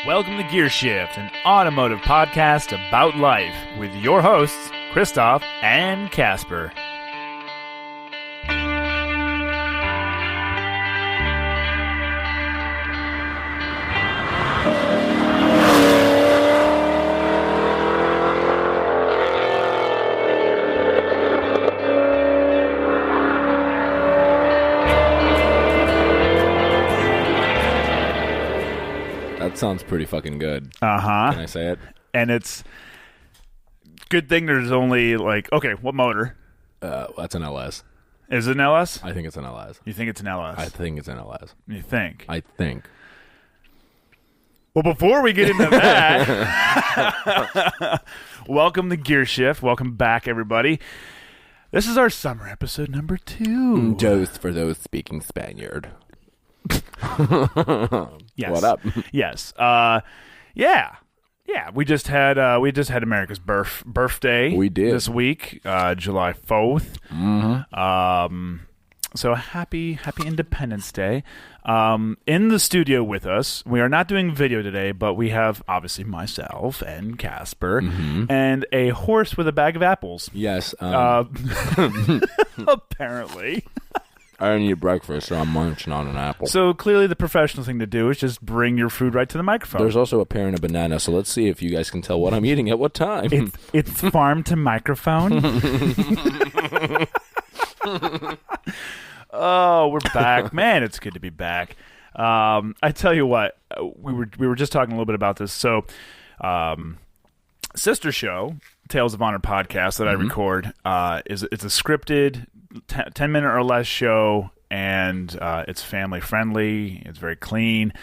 Welcome to Gear Shift, an automotive podcast about life with your hosts, Christoph and Casper. That sounds pretty fucking good. Uh-huh. Can I say it? And it's good thing there's only okay, what motor? That's an LS. Is it an LS? I think it's an LS. You think it's an LS? I think it's an LS. You think? I think. Well, before we get into that, welcome to Gear Shift. Welcome back, everybody. This is our summer episode number 2. Toast for those speaking Spaniard. Yes. What up? Yes. Yeah. We just had America's birthday. We did this week, July 4th. Mm-hmm. So happy Independence Day. In the studio with us, we are not doing video today, but we have obviously myself and Casper and a horse with a bag of apples. Yes. Apparently. I need breakfast, so I'm munching on an apple. So clearly the professional thing to do is just bring your food right to the microphone. There's also a pear and a banana, so let's see if you guys can tell what I'm eating at what time. It's farm to microphone. Oh, we're back. Man, it's good to be back. I tell you what, we were just talking a little bit about this. So, sister show, Tales of Honor podcast that I record, it's a scripted 10-minute or less show, and it's family friendly. It's very clean.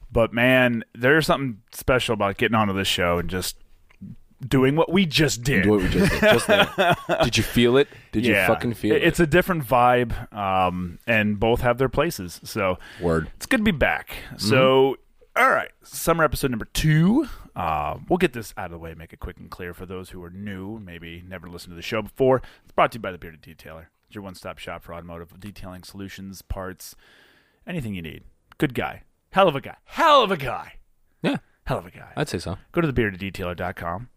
But man, there's something special about getting onto this show and just doing what we just did. Just there. Did you feel it? Did you fucking feel it? It's a different vibe, and both have their places. So Word. It's good to be back. So, all right, summer episode number 2. We'll get this out of the way, make it quick and clear for those who are new, maybe never listened to the show before. It's brought to you by The Bearded Detailer. It's your one-stop shop for automotive detailing solutions, parts, anything you need. Good guy. Hell of a guy. Hell of a guy. Yeah. Hell of a guy. I'd say so. Go to thebeardeddetailer.com.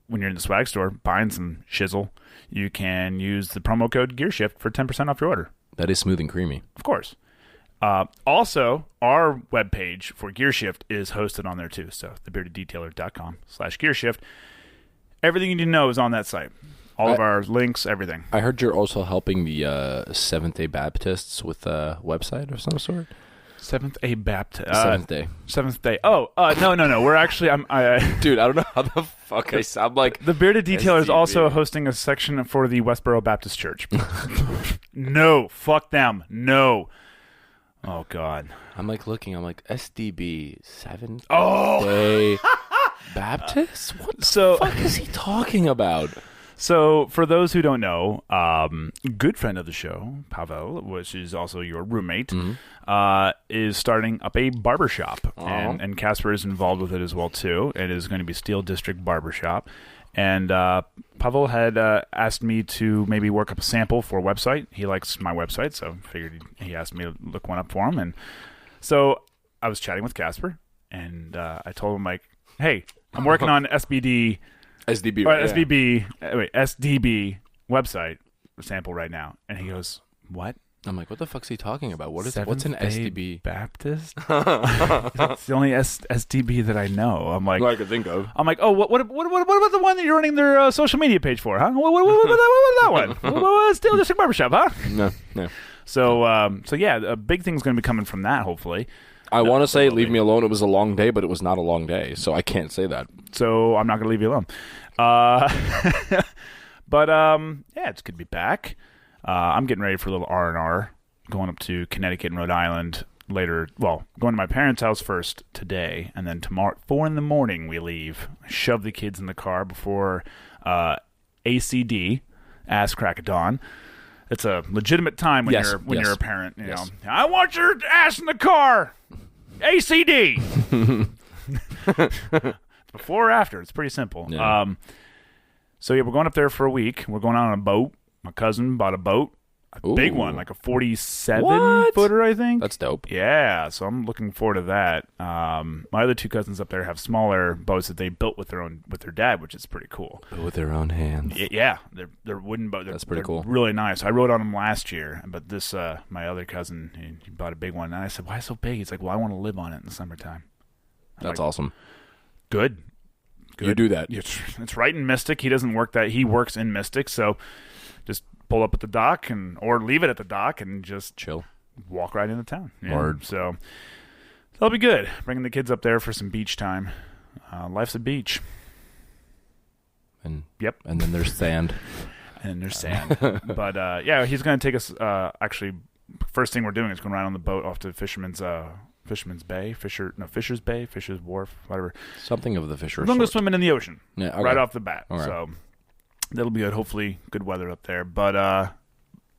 When you're in the swag store buying some shizzle, you can use the promo code GearShift for 10% off your order. That is smooth and creamy. Of course. Also, our webpage for GearShift is hosted on there too. So thebeardeddetailer.com/GearShift. Everything you need to know is on that site. All of our links, everything. I heard you're also helping the Seventh-day Baptists with a website of some sort. Seventh-day Baptist. Seventh Day. Day. Oh, no. We're actually... Dude, I don't know how the fuck I sound like... The Bearded Detailer is SDB. also hosting a section for the Westboro Baptist Church. No. Fuck them. No. Oh, God. I'm looking. I'm like, SDB, Seventh Oh! Day Baptist? What the fuck is he talking about? So, for those who don't know, good friend of the show, Pavel, which is also your roommate, is starting up a barbershop. And Casper is involved with it as well, too. It is going to be Steel District Barbershop. And Pavel had asked me to maybe work up a sample for a website. He likes my website, so figured he asked me to look one up for him. And so I was chatting with Casper, and I told him, hey, I'm working on SDB website sample right now. And he goes, what? I'm like, what the fuck's he talking about? What's an SDB? Baptist? It's the only SDB that I know. I'm like, I could think of. I'm like, oh, what about the one that you're running their social media page for, huh? What that one? Steel District Barbershop, huh? No. So yeah, a big thing's going to be coming from that, hopefully. I want to say leave me alone. It was a long day, but it was not a long day, so I can't say that. So I'm not going to leave you alone. But yeah, it's good to be back. I'm getting ready for a little R&R, going up to Connecticut and Rhode Island later. Well, going to my parents' house first today, and then tomorrow, 4 in the morning, we leave. Shove the kids in the car before ACD, Ass Crack of Dawn. It's a legitimate time when you're a parent. You know, I want your ass in the car. ACD. It's before or after. It's pretty simple. Yeah. So yeah, we're going up there for a week. We're going on a boat. My cousin bought a boat. big one, like a 47 What? footer, I think. That's dope. Yeah, so I'm looking forward to that. My other two cousins up there have smaller boats that they built with their dad, which is pretty cool. With their own hands. Yeah, they're wooden boats. That's pretty cool. Really nice. I rode on them last year, but this my other cousin he bought a big one, and I said, "Why so big?" He's like, "Well, I want to live on it in the summertime." That's awesome. Good. You do that. It's right in Mystic. He doesn't work that. He works in Mystic, so just pull up at the dock or leave it at the dock and just chill, walk right into town. Yeah. Word. So that'll be good. Bringing the kids up there for some beach time. Life's a beach. And yep. And then there's sand. But yeah, he's going to take us. Actually, first thing we're doing is going right on the boat off to Fisherman's Bay, Fisher's Bay, Fisher's Wharf, whatever. Something of the Fisher. We're going to go swimming in the ocean. Yeah, okay. Right off the bat. Okay. So that'll be good. Hopefully, good weather up there. But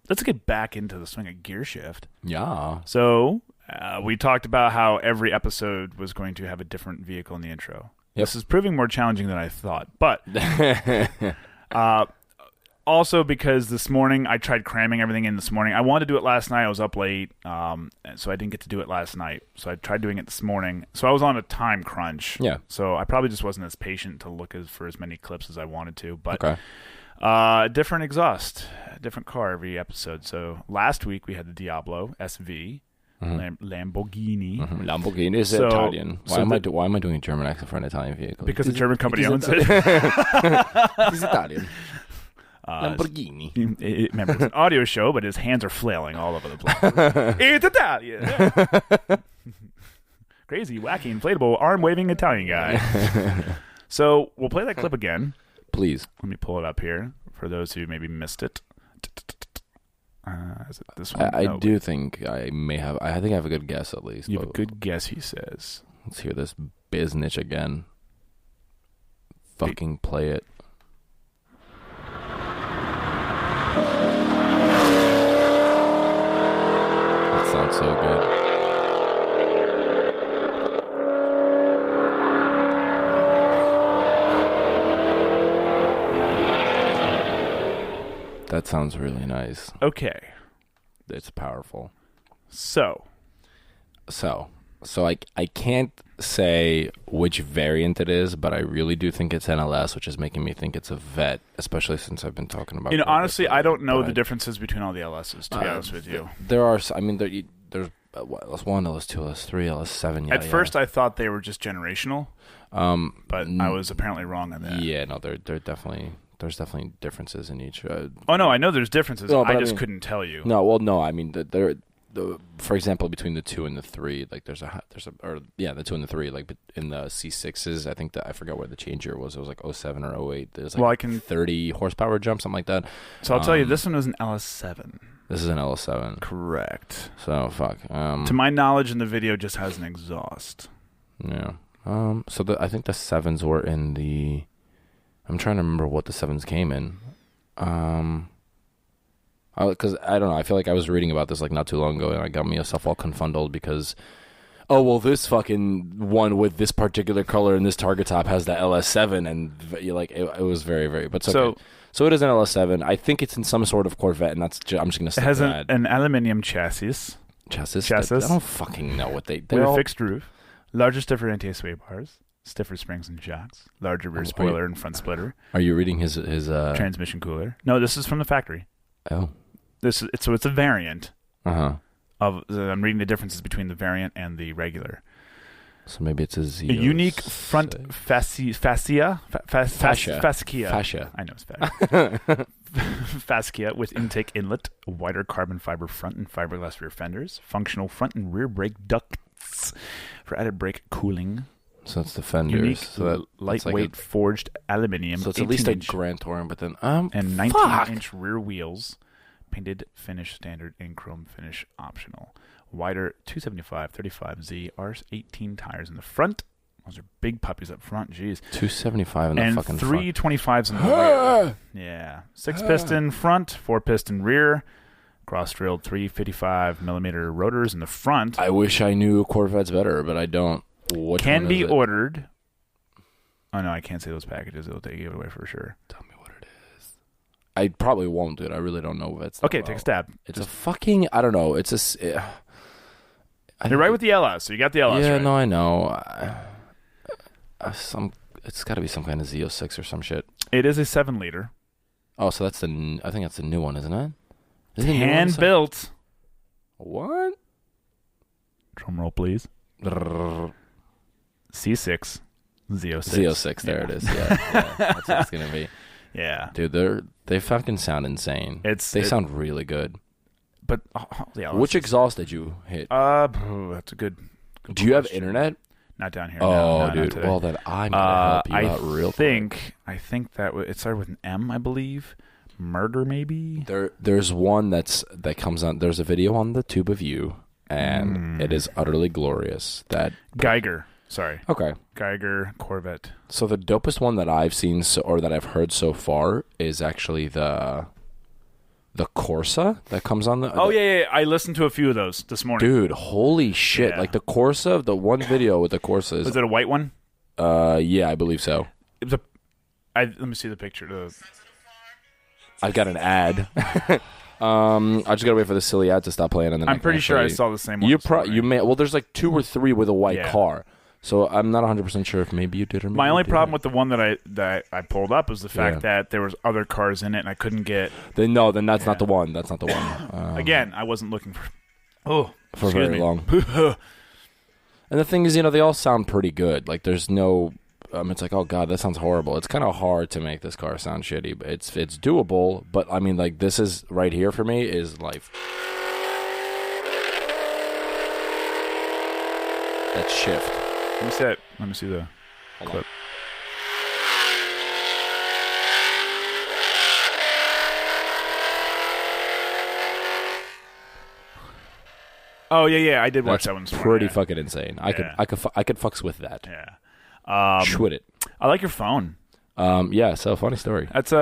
let's get back into the swing of Gear Shift. Yeah. So we talked about how every episode was going to have a different vehicle in the intro. Yep. This is proving more challenging than I thought. But also because this morning I tried cramming everything in this morning. I wanted to do it last night. I was up late, so I didn't get to do it last night. So I tried doing it this morning. So I was on a time crunch. Yeah. So I probably just wasn't as patient to look for as many clips as I wanted to. But different exhaust, different car every episode. So last week we had the Diablo SV. Lamborghini. Lamborghini is Italian. Why am I doing a German accent for an Italian vehicle? Because the German company owns it. He's Italian. Lamborghini. Remember, it's an audio show, but his hands are flailing all over the place. It's Italian. Crazy, wacky, inflatable, arm-waving Italian guy. So we'll play that clip again. Please. Let me pull it up here for those who maybe missed it. Is it this one? I do think I may have. I think I have a good guess at least. You have a good guess, he says. Let's hear this biznitch again. Fucking play it. That sounds so good. That sounds really nice. Okay. It's powerful. So I can't say which variant it is, but I really do think it's NLS, which is making me think it's a vet, especially since I've been talking about. Honestly, I don't know the differences between all the LSs. To be honest with you, there are. I mean, there's LS1, LS2, LS3, LS7. At first, I thought they were just generational, but I was apparently wrong on that. Yeah, no, they're definitely. There's definitely differences in each. Oh no, I know there's differences. No, I just couldn't tell you. No, well, no, I mean for example, between the 2 and the 3, like the 2 and the 3, like in the C6s, I think that I forgot where the change year was. It was like 07 or 08. There's like 30 horsepower jump, something like that. So I'll tell you, this one was an LS7. This is an LS7. Correct. So fuck. To my knowledge, in the video, just has an exhaust. Yeah. So I think the 7s were in the. I'm trying to remember what the 7s came in. Because I don't know. I feel like I was reading about this like not too long ago, and I got myself all confundled because, this fucking one with this particular color and this target top has the LS7, and you're like, it was very, very. But so it is an LS7. I think it's in some sort of Corvette, and I'm just gonna stick it has to that. an aluminium chassis. Chassis. I don't fucking know what they. With a fixed roof, larger, stiffer anti-sway bars. Stiffer springs and shocks, larger rear spoiler and front splitter. Are you reading his transmission cooler? No, this is from the factory. Oh, it's a variant. I'm reading the differences between the variant and the regular. So maybe it's a unique front fascia. I know it's fascia. Fascia with intake inlet, wider carbon fiber front and fiberglass rear fenders, functional front and rear brake ducts for added brake cooling. So it's the fenders. Unique, lightweight forged aluminium. So it's at least a Grand Touring, but then and 19-inch rear wheels, painted finish standard and chrome finish optional. Wider 275/35Z R18 tires in the front. Those are big puppies up front. Jeez. 275 in the fucking front. And 325s in the rear. Yeah. 6-piston front, 4-piston rear. Cross-drilled 355 millimeter rotors in the front. I wish I knew Corvettes better, but I don't. Can be ordered. Oh no, I can't say those packages. They give it away for sure. Tell me what it is. I probably won't, dude. I really don't know if it's okay. Take a stab. It's just a fucking. I don't know. It's a. You're right with the LS. So you got the LS. Yeah, right. no, I know. It's got to be some kind of Z06 or some shit. It is a 7-liter. Oh, so that's I think that's the new one, isn't it? Hand built. What? Drum roll, please. C6 Z06. Z06. There it is. Yeah, that's what it's gonna be. Yeah, dude, they fucking sound insane. They sound really good. But yeah, which exhaust did you hit? That's a good Do you have internet? Not down here. Oh, no, dude. Well, then I'm gonna help you out real quick. I think that it started with an M, I believe. Murder, maybe. There's one that comes on. There's a video on the Tube of You, and it is utterly glorious. That Geiger. Sorry. Okay. Geiger Corvette. So the dopest one that I've seen or that I've heard so far is actually the Corsa that comes on the. Oh yeah. I listened to a few of those this morning. Dude, holy shit! Yeah. Like the Corsa, the one video with the Corsa is. Was it a white one? Yeah, I believe so. It was let me see the picture. I've got an ad. I just gotta wait for the silly ad to stop playing, and then I'm pretty sure I saw the same one. You may. Well, there's like 2 or 3 with a white car, so I'm not 100% sure if maybe you did or maybe my only you didn't. problem with the one that I pulled up was the fact that there was other cars in it, and I couldn't get. Then that's not the one. That's not the one. Again, I wasn't looking for. For very long. And the thing is, they all sound pretty good. Like there's no. It's like, oh god, that sounds horrible. It's kind of hard to make this car sound shitty, but it's doable. But I mean, like this is right here for me is life. That shift. Let me see the clip. Oh yeah, I did watch that one. Pretty fucking insane. I could fucks with that. Yeah. Schwit it. I like your phone. Yeah. So funny story. That's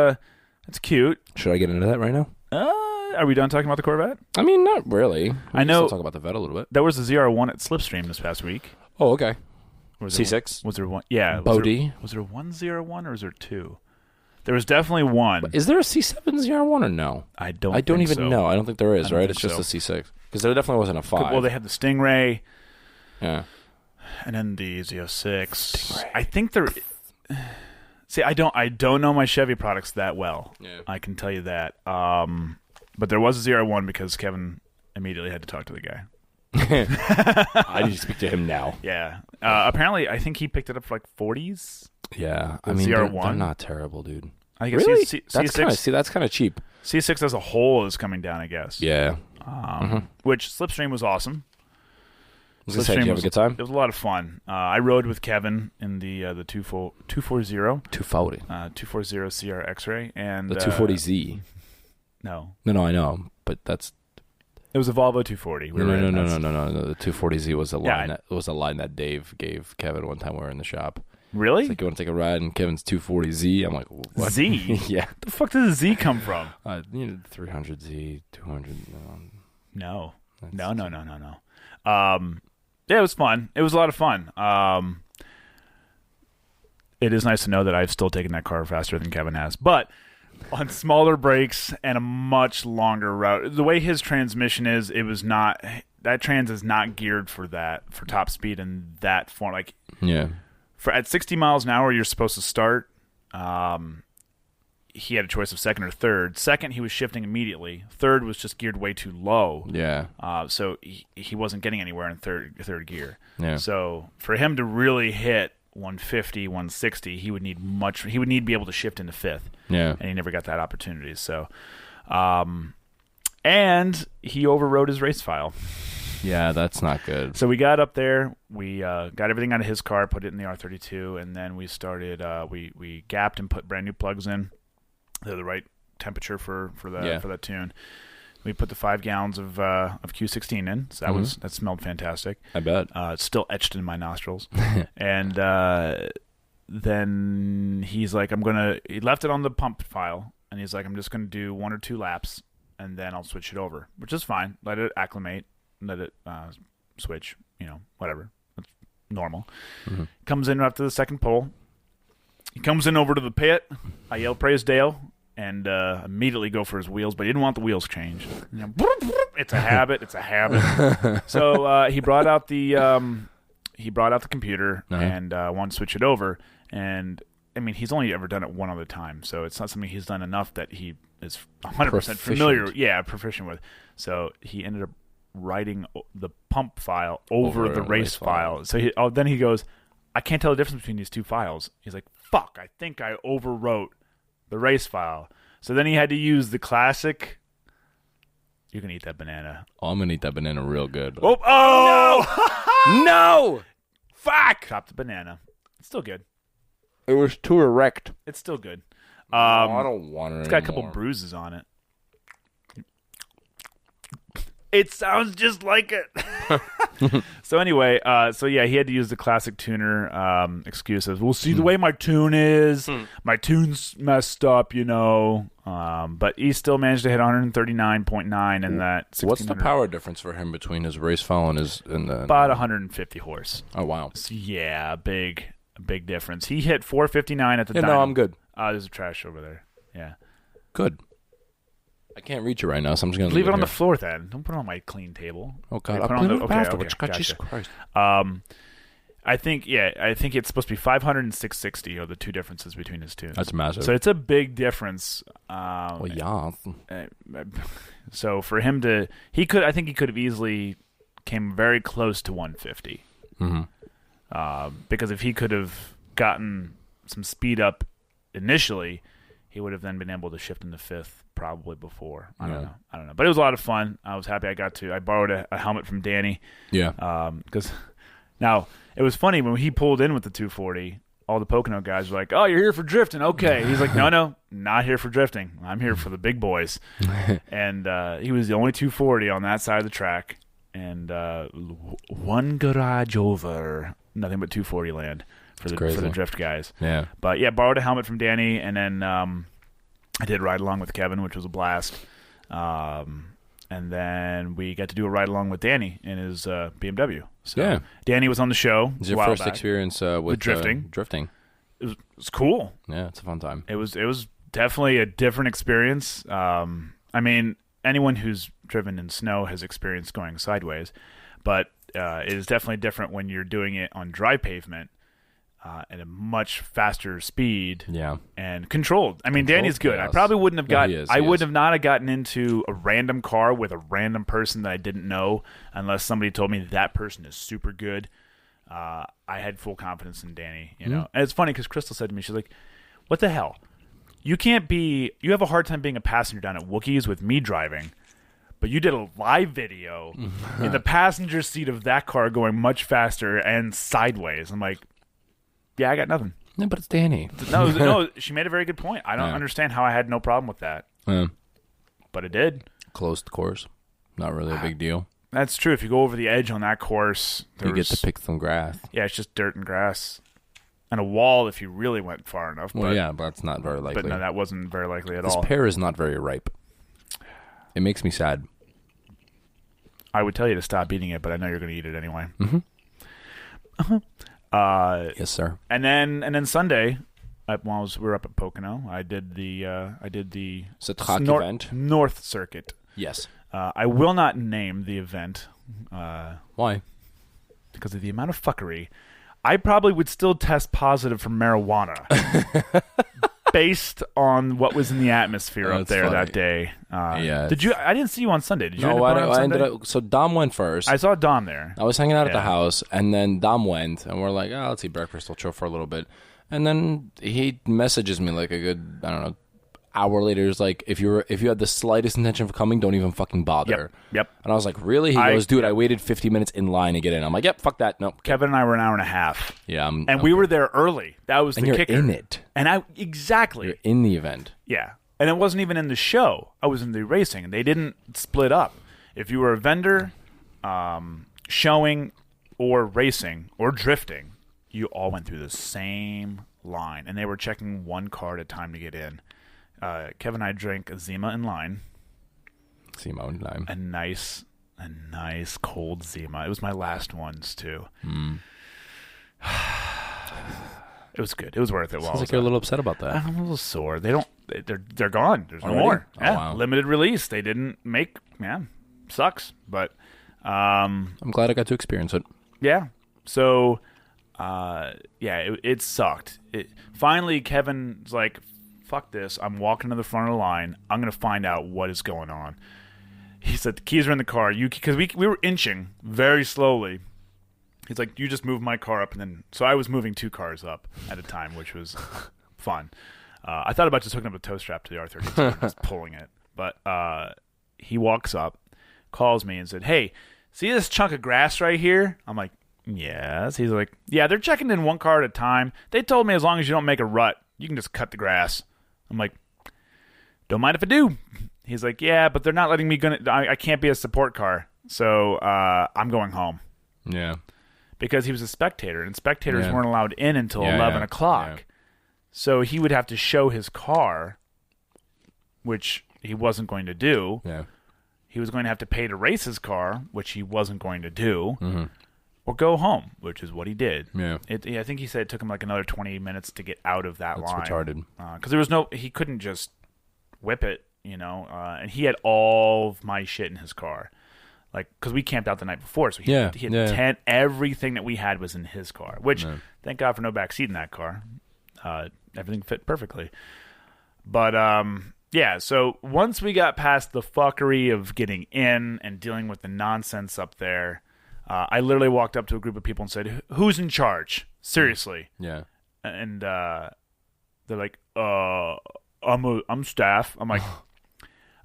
cute. Should I get into that right now? Are we done talking about the Corvette? I mean, not really. I know. Still talk about the Vet a little bit. There was a ZR1 at Slipstream this past week. Oh, okay. C6. Was there one? Yeah. Bodie. Was there one ZR1 or was there 2? There was definitely one. But is there a C7 ZR1 or no? I don't even so. know. I don't think there is, right? It's just a C6. Because there definitely wasn't a 5. Well, they had the Stingray. Yeah. And then the Z06. Stingray. I think there. See, I don't know my Chevy products that well. Yeah. I can tell you that. But there was a ZR1 because Kevin immediately had to talk to the guy. I need to speak to him now. Yeah. Apparently, I think he picked it up for like 40s. Yeah. I mean, ZR1. they're not terrible, dude. I guess really? C6, that's kind of cheap. C6 as a whole is coming down, I guess. Yeah. Which Slipstream was awesome. Did you have a good time? It was a lot of fun. I rode with Kevin in the 240 CR X-Ray and the 240Z. No, I know, but that's. It was a Volvo 240. No. The 240Z was a line that Dave gave Kevin one time we were in the shop. Really? It's like, you want to take a ride in Kevin's 240Z? I'm like, what? Z? Yeah. The fuck does a Z come from? 300Z, 200. No. Yeah, it was fun. It was a lot of fun. It is nice to know that I've still taken that car faster than Kevin has, but on smaller brakes and a much longer route. The way his transmission is, that trans is not geared for top speed in that form. Like, yeah. At 60 miles an hour, you're supposed to start. He had a choice of second or third. Second, he was shifting immediately. Third was just geared way too low. Yeah. So he wasn't getting anywhere in third gear. Yeah. So for him to really hit 150, 160, he would need to be able to shift into fifth. Yeah. And he never got that opportunity. So, and he overrode his race file. Yeah, that's not good. So we got up there, we got everything out of his car, put it in the R32, and then we started. We gapped and put brand new plugs in. They're the right temperature for that tune. We put the 5 gallons of Q16 in, so that smelled fantastic. I bet. It's still etched in my nostrils. And then he's like, he left it on the pump file, and he's like, I'm just gonna do 1 or 2 laps, and then I'll switch it over, which is fine. Let it acclimate, let it switch, whatever. That's normal. Comes in after the second pole. He comes in over to the pit. I yell, praise Dale. and immediately go for his wheels, but he didn't want the wheels changed. It's a habit. It's a habit. So he brought out the computer and wanted to switch it over. And I mean, he's only ever done it one other time, so it's not something he's done enough that he is 100% familiar. Yeah, proficient with. So he ended up writing the pump file over the race file. So then he goes, I can't tell the difference between these two files. He's like, fuck, I think I overwrote the race file. So then he had to use the classic. You can eat that banana. Oh, I'm going to eat that banana real good. Oh no! No! Fuck! Chop the banana. It's still good. It was too erect. It's still good. I don't want it. It's got a couple bruises on it. It sounds just like it. So anyway, he had to use the classic tuner excuses. We'll see the way my tune is. My tune's messed up, but he still managed to hit 139.9 in that 1600. What's the power difference for him between his race file and his... About 150 horse. Oh, wow. So, yeah, big difference. He hit 459 at the time. No, I'm good. There's a trash over there. Yeah. Good. I can't reach it right now, so I'm just going to leave it on the floor then. Don't put it on my clean table. Oh, God. I'll clean it up afterwards. God, gotcha. Jesus Christ. I think it's supposed to be 500 and 660 are the two differences between his tunes. That's massive. So it's a big difference. Well, yeah. So for him to... I think he could have easily came very close to 150. Mm-hmm. Because if he could have gotten some speed up initially, he would have then been able to shift into fifth probably before. I don't know. But it was a lot of fun. I was happy I borrowed a helmet from Danny. Yeah. Because now it was funny when he pulled in with the 240, all the Pocono guys were like, "Oh, you're here for drifting. Okay." He's like, No, not here for drifting. I'm here for the big boys." And he was the only 240 on that side of the track. And one garage over, nothing but 240 land for the drift guys. Yeah. But yeah, borrowed a helmet from Danny, and then I did ride along with Kevin, which was a blast. And then we got to do a ride along with Danny in his BMW. So yeah. Danny was on the show. It was your first experience with drifting. Drifting. It was cool. Yeah, it's a fun time. It was definitely a different experience. I mean, anyone who's driven in snow has experienced going sideways, but it is definitely different when you're doing it on dry pavement at a much faster speed. Yeah, and controlled. I mean, Danny's good. Yes. I probably wouldn't have gotten. I would have not gotten into a random car with a random person that I didn't know unless somebody told me that person is super good. I had full confidence in Danny. And it's funny because Crystal said to me, she's like, "What the hell? You have a hard time being a passenger down at Wookiees with me driving, but you did a live video in the passenger seat of that car going much faster and sideways." I'm like, yeah, I got nothing. Yeah, but it's Danny. No, she made a very good point. I don't understand how I had no problem with that. But it did. Closed course. Not really a big deal. That's true. If you go over the edge on that course, you get to pick some grass. Yeah, it's just dirt and grass. And a wall if you really went far enough. Well, but that's not very likely. But no, that wasn't very likely at all. This pear is not very ripe. It makes me sad. I would tell you to stop eating it, but I know you're going to eat it anyway. Mm-hmm. Yes, sir. And then Sunday, while we were up at Pocono, I did the event? North Circuit. Yes. I will not name the event. Why? Because of the amount of fuckery. I probably would still test positive for marijuana based on what was in the atmosphere up there that day. Yeah. Did you? I didn't see you on Sunday. Did you? No, I ended up. So Dom went first. I saw Dom there. I was hanging out at the house, and then Dom went, and we're like, "Oh, let's eat breakfast. We'll chill for a little bit." And then he messages me like a good, I don't know, hour later. He's like, "If you had the slightest intention of coming, don't even fucking bother." Yep. And I was like, "Really?" He goes, "Dude, I waited 50 minutes in line to get in." I'm like, "Yep, fuck that." No. Kevin and I were an hour and a half. Yeah, we were there early. That was the kicker. You're in it. And exactly. You're in the event. Yeah. And it wasn't even in the show. I was in the racing. They didn't split up. If you were a vendor, showing, or racing, or drifting, you all went through the same line. And they were checking one car at a time to get in. Kevin and I drank a Zima in line. Zima in line. A nice cold Zima. It was my last ones, too. It was good. It was worth it. Sounds like you're a little upset about that. I'm a little sore. They don't. they're gone. There's no Already? more. Oh, Yeah, wow. limited release. They didn't make. Yeah, sucks. But I'm glad I got to experience it. yeah. So it sucked. Finally, Kevin's like, "Fuck this! I'm walking to the front of the line. I'm gonna find out what is going on." He said the keys are in the car. Because we were inching very slowly. He's like, "You just move my car up," and then so I was moving 2 cars up at a time, which was fun. I thought about just hooking up a tow strap to the R32 and just pulling it. But he walks up, calls me, and said, "Hey, see this chunk of grass right here?" I'm like, "Yes." He's like, "Yeah, they're checking in 1 car at a time. They told me as long as you don't make a rut, you can just cut the grass." I'm like, "Don't mind if I do." He's like, "Yeah, but they're not letting me I can't be a support car, so I'm going home." Yeah. Because he was a spectator, and spectators weren't allowed in until 11 o'clock. Yeah. So he would have to show his car, which he wasn't going to do. Yeah. He was going to have to pay to race his car, which he wasn't going to do, or go home, which is what he did. Yeah. I think he said it took him like another 20 minutes to get out of that line. That's retarded. Because there was he couldn't just whip it, and he had all of my shit in his car. Like, because we camped out the night before, so he had tent. Everything that we had was in his car, which, thank God for no back seat in that car. Everything fit perfectly. But, so once we got past the fuckery of getting in and dealing with the nonsense up there, I literally walked up to a group of people and said, "Who's in charge? Seriously." Yeah. And they're like, I'm staff. I'm like,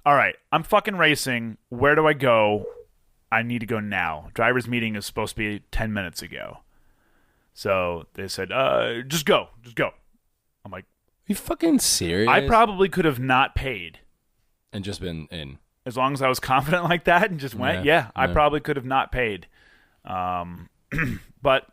all right, I'm fucking racing. Where do I go? I need to go now. Driver's meeting is supposed to be 10 minutes ago. So they said, just go. I'm like, you fucking serious? I probably could have not paid. And just been in. As long as I was confident like that and just went, I probably could have not paid. But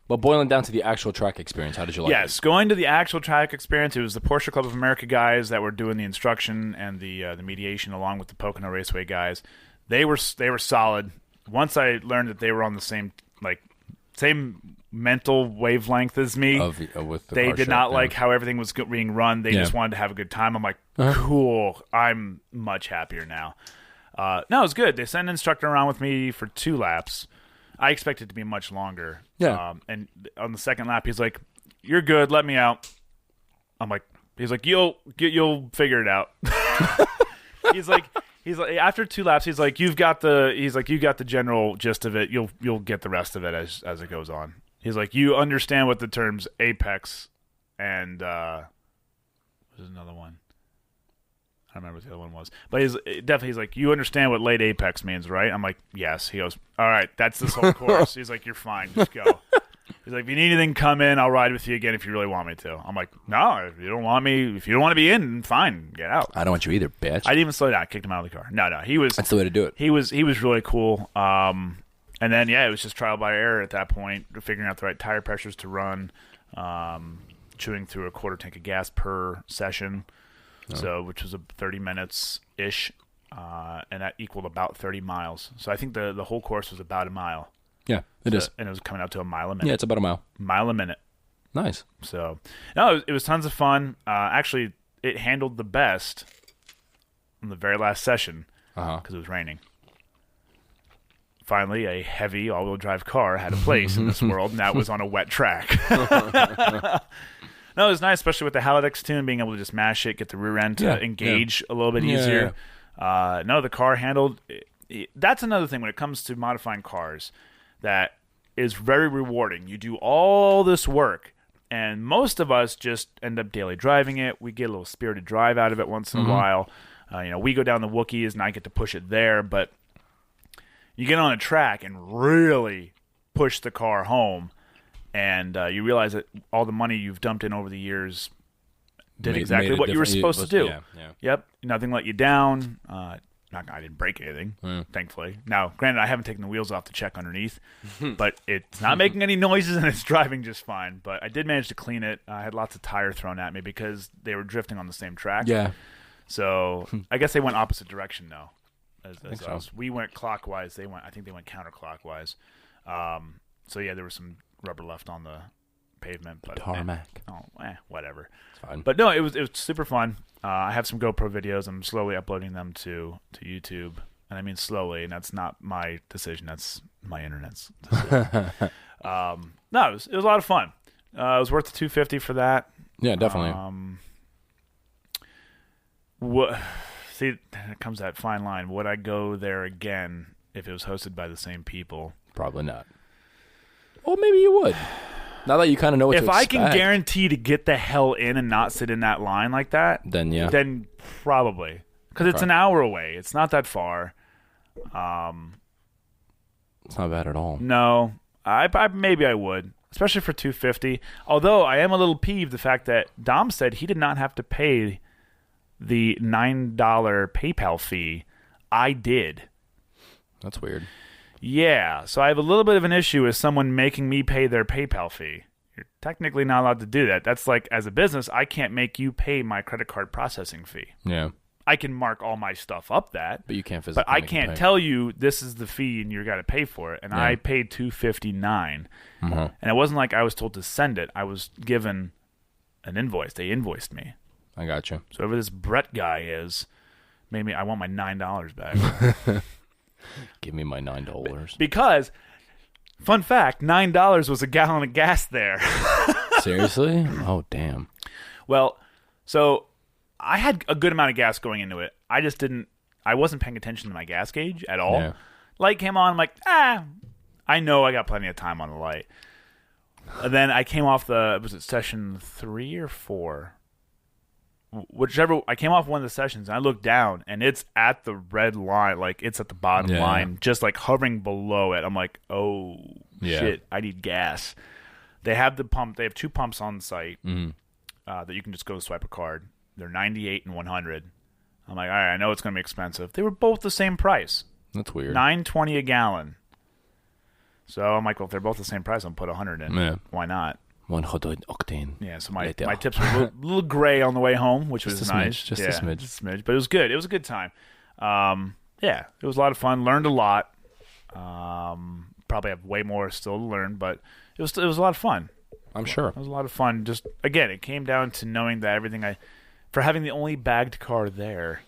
boiling down to the actual track experience, how did you like it? Yes, going to the actual track experience, it was the Porsche Club of America guys that were doing the instruction and the mediation along with the Pocono Raceway guys. They were solid. Once I learned that they were on the same mental wavelength as me, with the they did not like how everything was being run. They just wanted to have a good time. I'm like, cool. I'm much happier now. No, it was good. They sent an instructor around with me for 2 laps. I expected it to be much longer. Yeah. And on the second lap, he's like, "You're good. Let me out." He's like, "You'll figure it out." He's like, after 2 laps, he's like, you got the general gist of it. You'll get the rest of it as it goes on. He's like, you understand what the terms apex and there's another one. I don't remember what the other one was, but he's like, you understand what late apex means, right? I'm like, yes. He goes, all right, that's this whole course. He's like, you're fine, just go. He's like, if you need anything, come in. I'll ride with you again if you really want me to. I'm like, no, if you don't want to be in, fine, get out. I don't want you either, bitch. I didn't even slow down. I kicked him out of the car. No, he was. That's the way to do it. He was really cool. And then it was just trial by error at that point, figuring out the right tire pressures to run, chewing through a quarter tank of gas per session, which was 30 minutes ish, and that equaled about 30 miles. So I think the whole course was about a mile. Yeah, it is. And it was coming out to a mile a minute. Yeah, it's about a mile. Mile a minute. Nice. So, no, it was tons of fun. Actually, it handled the best on the very last session because it was raining. Finally, a heavy all-wheel drive car had a place in this world, and that was on a wet track. No, it was nice, especially with the Halidex tune, being able to just mash it, get the rear end to engage a little bit easier. No, the car handled... That's another thing when it comes to modifying cars that is very rewarding. You do all this work, and most of us just end up daily driving it. We get a little spirited drive out of it once in a while. We go down the Wookiees, and I get to push it there, but you get on a track and really push the car home, and you realize that all the money you've dumped in over the years did exactly what you were supposed to do. Yeah. Yep, nothing let you down. I didn't break anything, thankfully. Now, granted, I haven't taken the wheels off to check underneath, but it's not making any noises and it's driving just fine. But I did manage to clean it. I had lots of tire thrown at me because they were drifting on the same track. Yeah. So I guess they went opposite direction, though. As so. us. We went clockwise. I think they went counterclockwise. So, yeah, there was some rubber left on the pavement. But tarmac. Whatever. It's fine. But no, it was super fun. I have some GoPro videos. I'm slowly uploading them to YouTube. And I mean slowly, and that's not my decision. That's my internet's decision. No, it was a lot of fun. It was worth the $250 for that. Yeah, definitely. See, it comes that fine line. Would I go there again if it was hosted by the same people? Probably not. Well, maybe you would. Now that you kind of know what to expect. If I can guarantee to get the hell in and not sit in that line like that, then yeah. Then probably. Because it's an hour away. It's not that far. It's not bad at all. No. I maybe I would. Especially for $250. Although I am a little peeved the fact that Dom said he did not have to pay the $9 PayPal fee. I did. That's weird. Yeah, so I have a little bit of an issue with someone making me pay their PayPal fee. You're technically not allowed to do that. That's like, as a business, I can't make you pay my credit card processing fee. Yeah. I can mark all my stuff up that. But you can't physically. But I can't tell you this is the fee and you got to pay for it. And I paid $259. And it wasn't like I was told to send it. I was given an invoice. They invoiced me. I got you. So whoever this Brett guy is, maybe I want my $9 back. Give me my $9. Because, fun fact, $9 was a gallon of gas there. Seriously? Oh, damn. Well, so I had a good amount of gas going into it. I wasn't paying attention to my gas gauge at all. Yeah. Light came on, I'm like, I know I got plenty of time on the light. And then I came off was it session 3 or 4? Whichever, I came off one of the sessions, and I looked down, and it's at the red line, like it's at the bottom line, just like hovering below it. I'm like, oh, shit, I need gas. They have the pump. They have 2 pumps on site that you can just go swipe a card. They're 98 and 100. I'm like, all right, I know it's going to be expensive. They were both the same price. That's weird. $9.20 a gallon. So I'm like, well, if they're both the same price, I'll put 100 in. Yeah. Why not? 100 octane. Yeah, so my tips were a little gray on the way home, which was nice. Just a smidge. Just a smidge. But it was good. It was a good time. Yeah, it was a lot of fun. Learned a lot. Probably have way more still to learn, but it was a lot of fun. I'm sure. It was a lot of fun. Just, again, it came down to knowing that for having the only bagged car there,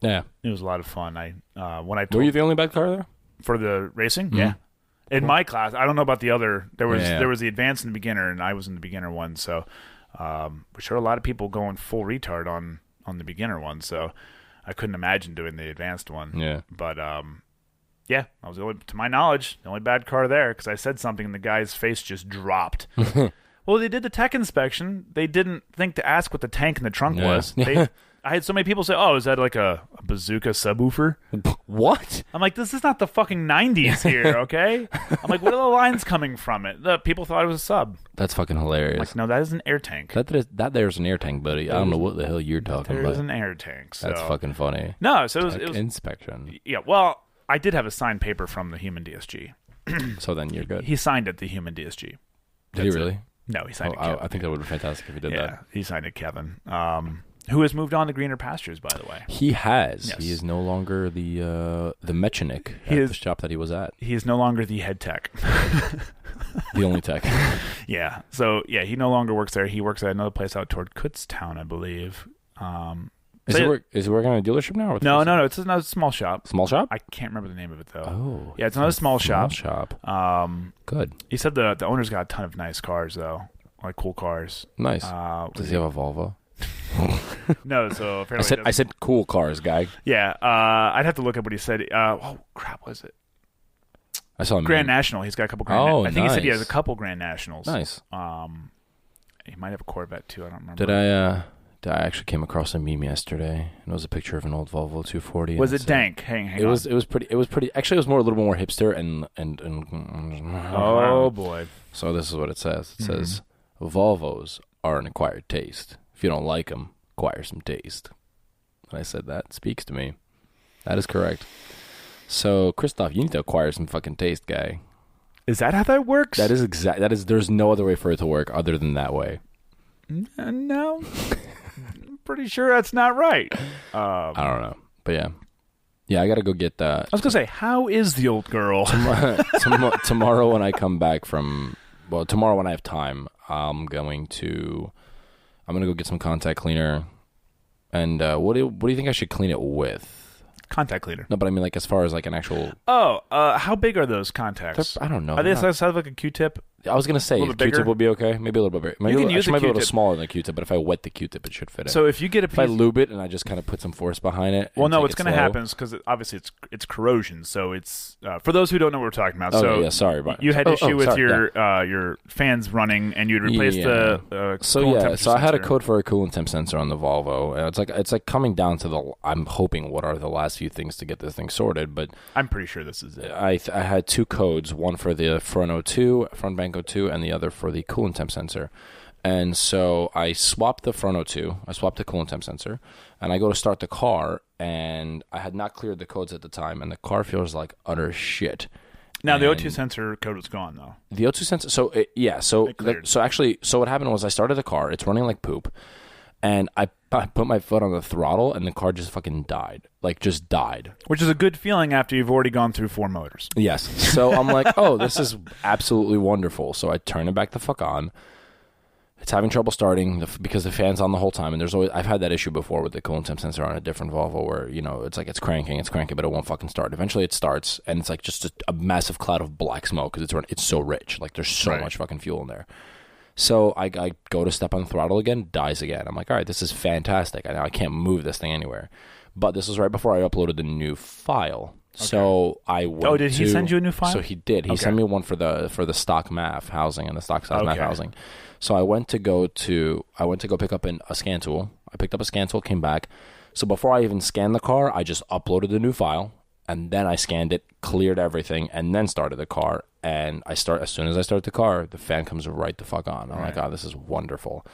yeah, it was a lot of fun. Were you the only bagged car there? For the racing? Mm-hmm. Yeah. In my class, I don't know about the other. There was the advanced and the beginner, and I was in the beginner one. So, we showed a lot of people going full retard on the beginner one. So, I couldn't imagine doing the advanced one. Yeah. But yeah, I was to my knowledge, the only bad car there because I said something and the guy's face just dropped. Well, they did the tech inspection. They didn't think to ask what the tank in the trunk was. I had so many people say, "Oh, is that like a bazooka subwoofer?" What? I'm like, this is not the fucking 90s here, okay? I'm like, what are the lines coming from it? The people thought it was a sub. That's fucking hilarious. I'm like, no, that is an air tank. That there's an air tank, buddy. I don't know what the hell you're talking about. There is an air tank. So. That's fucking funny. No, so it was inspection. Yeah, well, I did have a signed paper from the human DSG. So then you're good. He signed it, the human DSG. Did he really? No, he signed it, Kevin. I think that would be fantastic if he did that. Yeah, he signed it, Kevin. Who has moved on to greener pastures, by the way. He has. Yes. He is no longer the mechanic at the shop that he was at. He is no longer the head tech. The only tech. Yeah. So, yeah, he no longer works there. He works at another place out toward Kutztown, I believe. Is he working on a dealership now? No. It's another small shop. Small shop? I can't remember the name of it, though. Oh. Yeah, it's another small shop. Good. He said the owner's got a ton of nice cars, though. Like cool cars. Nice. Does he have a Volvo? No, so apparently I said cool cars, guy. Yeah, I'd have to look up what he said. Oh crap, what is it? I saw him. Grand National. He's got a couple Grand. I think he said he has a couple Grand Nationals. Nice. He might have a Corvette too. I don't remember. Did I actually came across a meme yesterday? And it was a picture of an old Volvo 240. Was it dank? Hang it was pretty. Actually, it was more a little bit more hipster and. Oh boy! So this is what it says. It says Volvos are an acquired taste. If you don't like them, acquire some taste. And I said that speaks to me. That is correct. So, Christoph, you need to acquire some fucking taste, guy. Is that how that works? That is. There's no other way for it to work other than that way. No, I'm pretty sure that's not right. I don't know, but yeah, I gotta go get that. I was gonna say, how is the old girl? Tomorrow when I come back from. Well, tomorrow when I have time, I'm going to go get some contact cleaner. And what do you think I should clean it with? Contact cleaner. No, but I mean, like, as far as like an actual. Oh, how big are those contacts? I don't know. Are they the size of like a Q-tip? I was gonna say Q-tip would be okay. Maybe a little bit bigger. Maybe you can use might be a Q-tip. little smaller than a Q-tip, but if I wet the Q-tip, it should fit it. So if you get if I lube it and I just kind of put some force behind it. Well, no, what's going to happen is because obviously it's corrosion. So it's for those who don't know what we're talking about. So yeah, sorry, about you had issue with your fans running, and you'd replace the coolant temperature So I had a sensor. code for a coolant temp sensor on the Volvo, and it's like coming down to the. I'm hoping what are the last few things to get this thing sorted, but I'm pretty sure this is it. I had two codes, one for the front bank O2, and the other for the coolant temp sensor. And so I swapped the front O2, I swapped the coolant temp sensor, and I go to start the car, and I had not cleared the codes at the time, and the car feels like utter shit. Now the O2 sensor code was gone though. The O2 sensor, so what happened was I started the car, it's running like poop, and I put my foot on the throttle, and the car just fucking died. Like, just died. Which is a good feeling after you've already gone through 4 motors. Yes. So I'm like, oh, this is absolutely wonderful. So I turn it back the fuck on. It's having trouble starting because the fan's on the whole time. And I've had that issue before with the coolant temp sensor on a different Volvo where, it's like it's cranking, but it won't fucking start. Eventually it starts, and it's like just a massive cloud of black smoke because it's so rich. Like, there's so much fucking fuel in there. So I go to step on the throttle again, dies again. I'm like, all right, this is fantastic. I can't move this thing anywhere. But this was right before I uploaded the new file. Okay. So I went Oh, did he send you a new file? So he did. He sent me one for the stock MAF housing and the stock size MAF housing. So I went to go pick up a scan tool. I picked up a scan tool, came back. So before I even scanned the car, I just uploaded the new file. And then I scanned it, cleared everything, and then started the car. And as soon as I start the car, the fan comes right the fuck on. I'm like, oh, this is wonderful.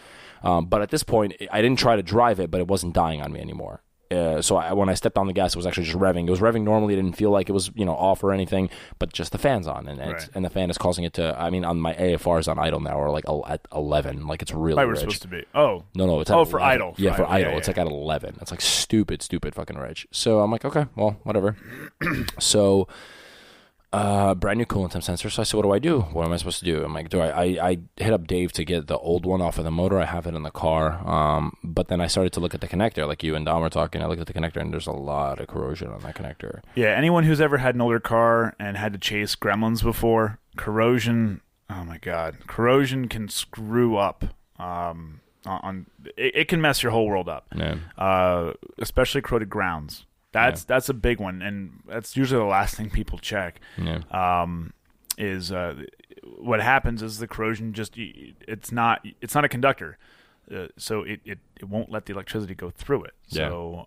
But at this point, I didn't try to drive it, but it wasn't dying on me anymore. So when I stepped on the gas, it was actually just revving. It was revving normally. It didn't feel like it was off or anything, but just the fan's on, and the fan is causing it to. I mean, on my AFR is on idle now, or like at 11. Like, it's really rich. We're supposed to be. Oh no, it's at for 11. idle. For idle. It's like at 11. It's like stupid fucking rich. So I'm like, okay, well, whatever. So. Brand new coolant temp sensor. So I said, what do I do? What am I supposed to do? I'm like, I hit up Dave to get the old one off of the motor. I have it in the car. But then I started to look at the connector, like you and Dom were talking. I looked at the connector, and there's a lot of corrosion on that connector. Yeah, anyone who's ever had an older car and had to chase gremlins before, corrosion, oh my God. Corrosion can screw up. It can mess your whole world up. Yeah. Especially corroded grounds. That's a big one, and that's usually the last thing people check. Yeah. Is what happens is the corrosion it's not a conductor, so it won't let the electricity go through it. So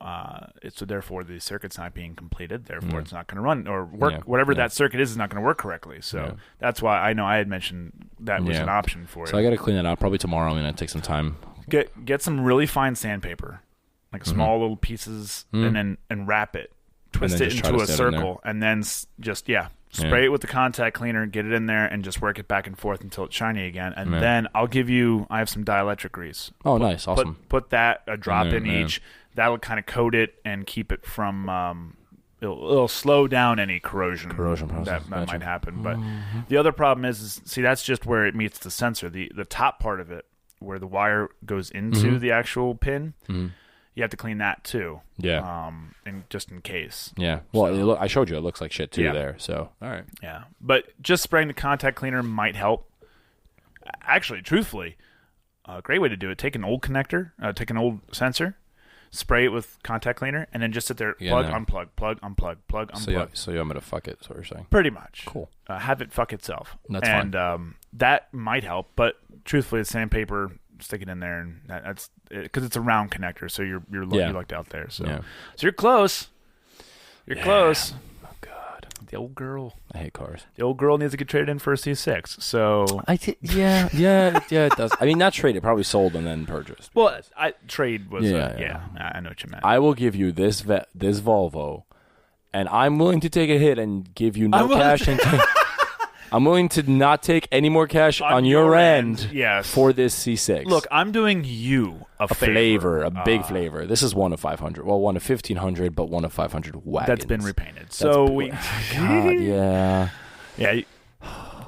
so therefore the circuit's not being completed. Therefore it's not going to run or work. Whatever that circuit is not going to work correctly. So that's why I know I had mentioned that was an option for it. So I got to clean that out probably tomorrow. I'm going to take some time. Get some really fine sandpaper. Like small little pieces, and wrap it, twist it into a circle, and then spray it with the contact cleaner, get it in there, and just work it back and forth until it's shiny again. And then I have some dielectric grease. Oh, nice, awesome. Put that a drop in each. That'll kind of coat it and keep it from. It'll slow down any corrosion process. that might happen. But the other problem is that's just where it meets the sensor. The top part of it, where the wire goes into the actual pin. You have to clean that too. Yeah. And just in case. Yeah. Well, I showed you. It looks like shit too there. So, all right. Yeah. But just spraying the contact cleaner might help. Actually, truthfully, a great way to do it. Take an old connector, take an old sensor, spray it with contact cleaner, and then just sit there, unplug, plug, unplug, plug, unplug. So you want me to fuck it, is what you're saying? Pretty much. Cool. Have it fuck itself. That's fine. And that might help, but truthfully, the sandpaper, stick it in there, and that's because it's a round connector, so you're lucked out there. So you're close. You're close. Oh God, the old girl. I hate cars. The old girl needs to get traded in for a C6. So it does. I mean, not traded, probably sold and then purchased. Well, trade was I know what you meant. I will give you this Volvo, and I'm willing to take a hit and give you no cash. I'm willing to not take any more cash on your end for this C6. Look, I'm doing you a favor. A big flavor. This is one of 500. Well, one of 1,500, but one of 500 wagons. That's been repainted. So God, yeah. Yeah.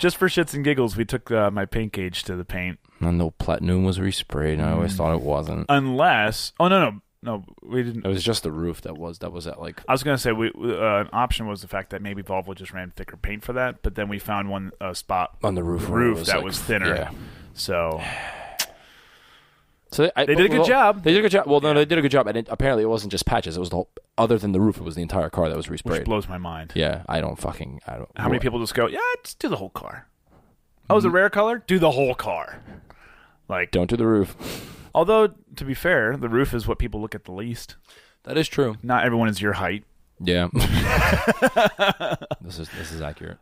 just for shits and giggles, we took my paint gauge to the paint. And no platinum was resprayed, and I always thought it wasn't. Unless, no, we didn't. It was just the roof that was at like. I was gonna say an option was the fact that maybe Volvo just ran thicker paint for that, but then we found one spot on the roof that was thinner. Yeah. So they did a good job. They did a good job. Well, no, they did a good job, and apparently it wasn't just patches. It was the whole. Other than the roof, it was the entire car that was resprayed. Which blows my mind. Yeah, I don't. How many people just go? Yeah, just do the whole car. Oh, it's a rare color? Do the whole car. Like, don't do the roof. Although, to be fair, the roof is what people look at the least. That is true. Not everyone is your height. Yeah. This is accurate.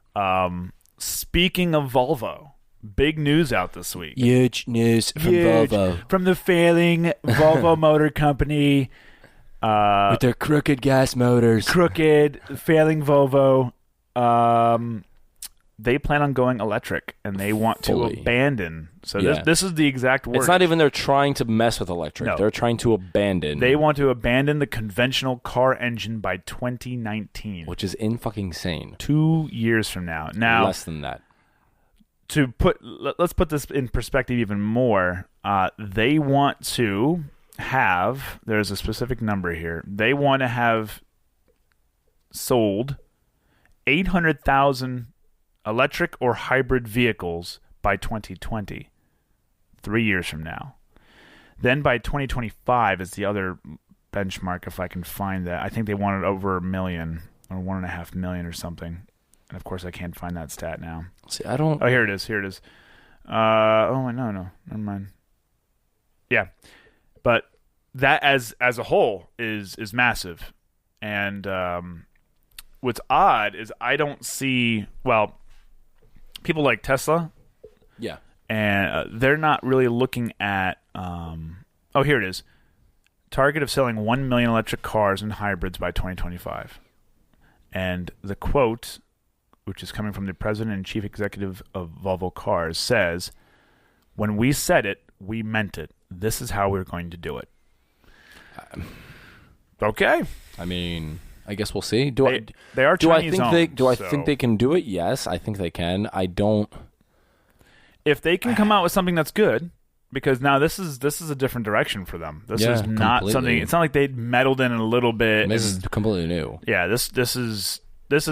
Speaking of Volvo, big news out this week. Huge news from Volvo. From the failing Volvo Motor Company. With their crooked gas motors. Crooked, failing Volvo. They plan on going electric, and they want to abandon. So this is the exact word. It's not even they're trying to mess with electric. No. They're trying to abandon. They want to abandon the conventional car engine by 2019. Which is insane. 2 years from now. Now, less than that. Let's put this in perspective even more. They want to have, there's a specific number here, they want to have sold 800,000 electric or hybrid vehicles by 2020, 3 years from now. Then by 2025 is the other benchmark, if I can find that. I think they wanted over 1 million or 1.5 million or something. And of course, I can't find that stat now. See, I don't. Oh, here it is. No, never mind. Yeah, but that as a whole is massive. And what's odd is I don't see people like Tesla. Yeah. And they're not really looking at... here it is. Target of selling 1 million electric cars and hybrids by 2025. And the quote, which is coming from the president and chief executive of Volvo Cars, says, "When we said it, we meant it. This is how we're going to do it." Okay. I mean... I guess we'll see. They are Chinese owned. Do I think they can do it? Yes, I think they can. I don't. If they can come out with something that's good, because now this is a different direction for them. This is not something. It's not like they meddled in a little bit. This is completely new. Yeah, this is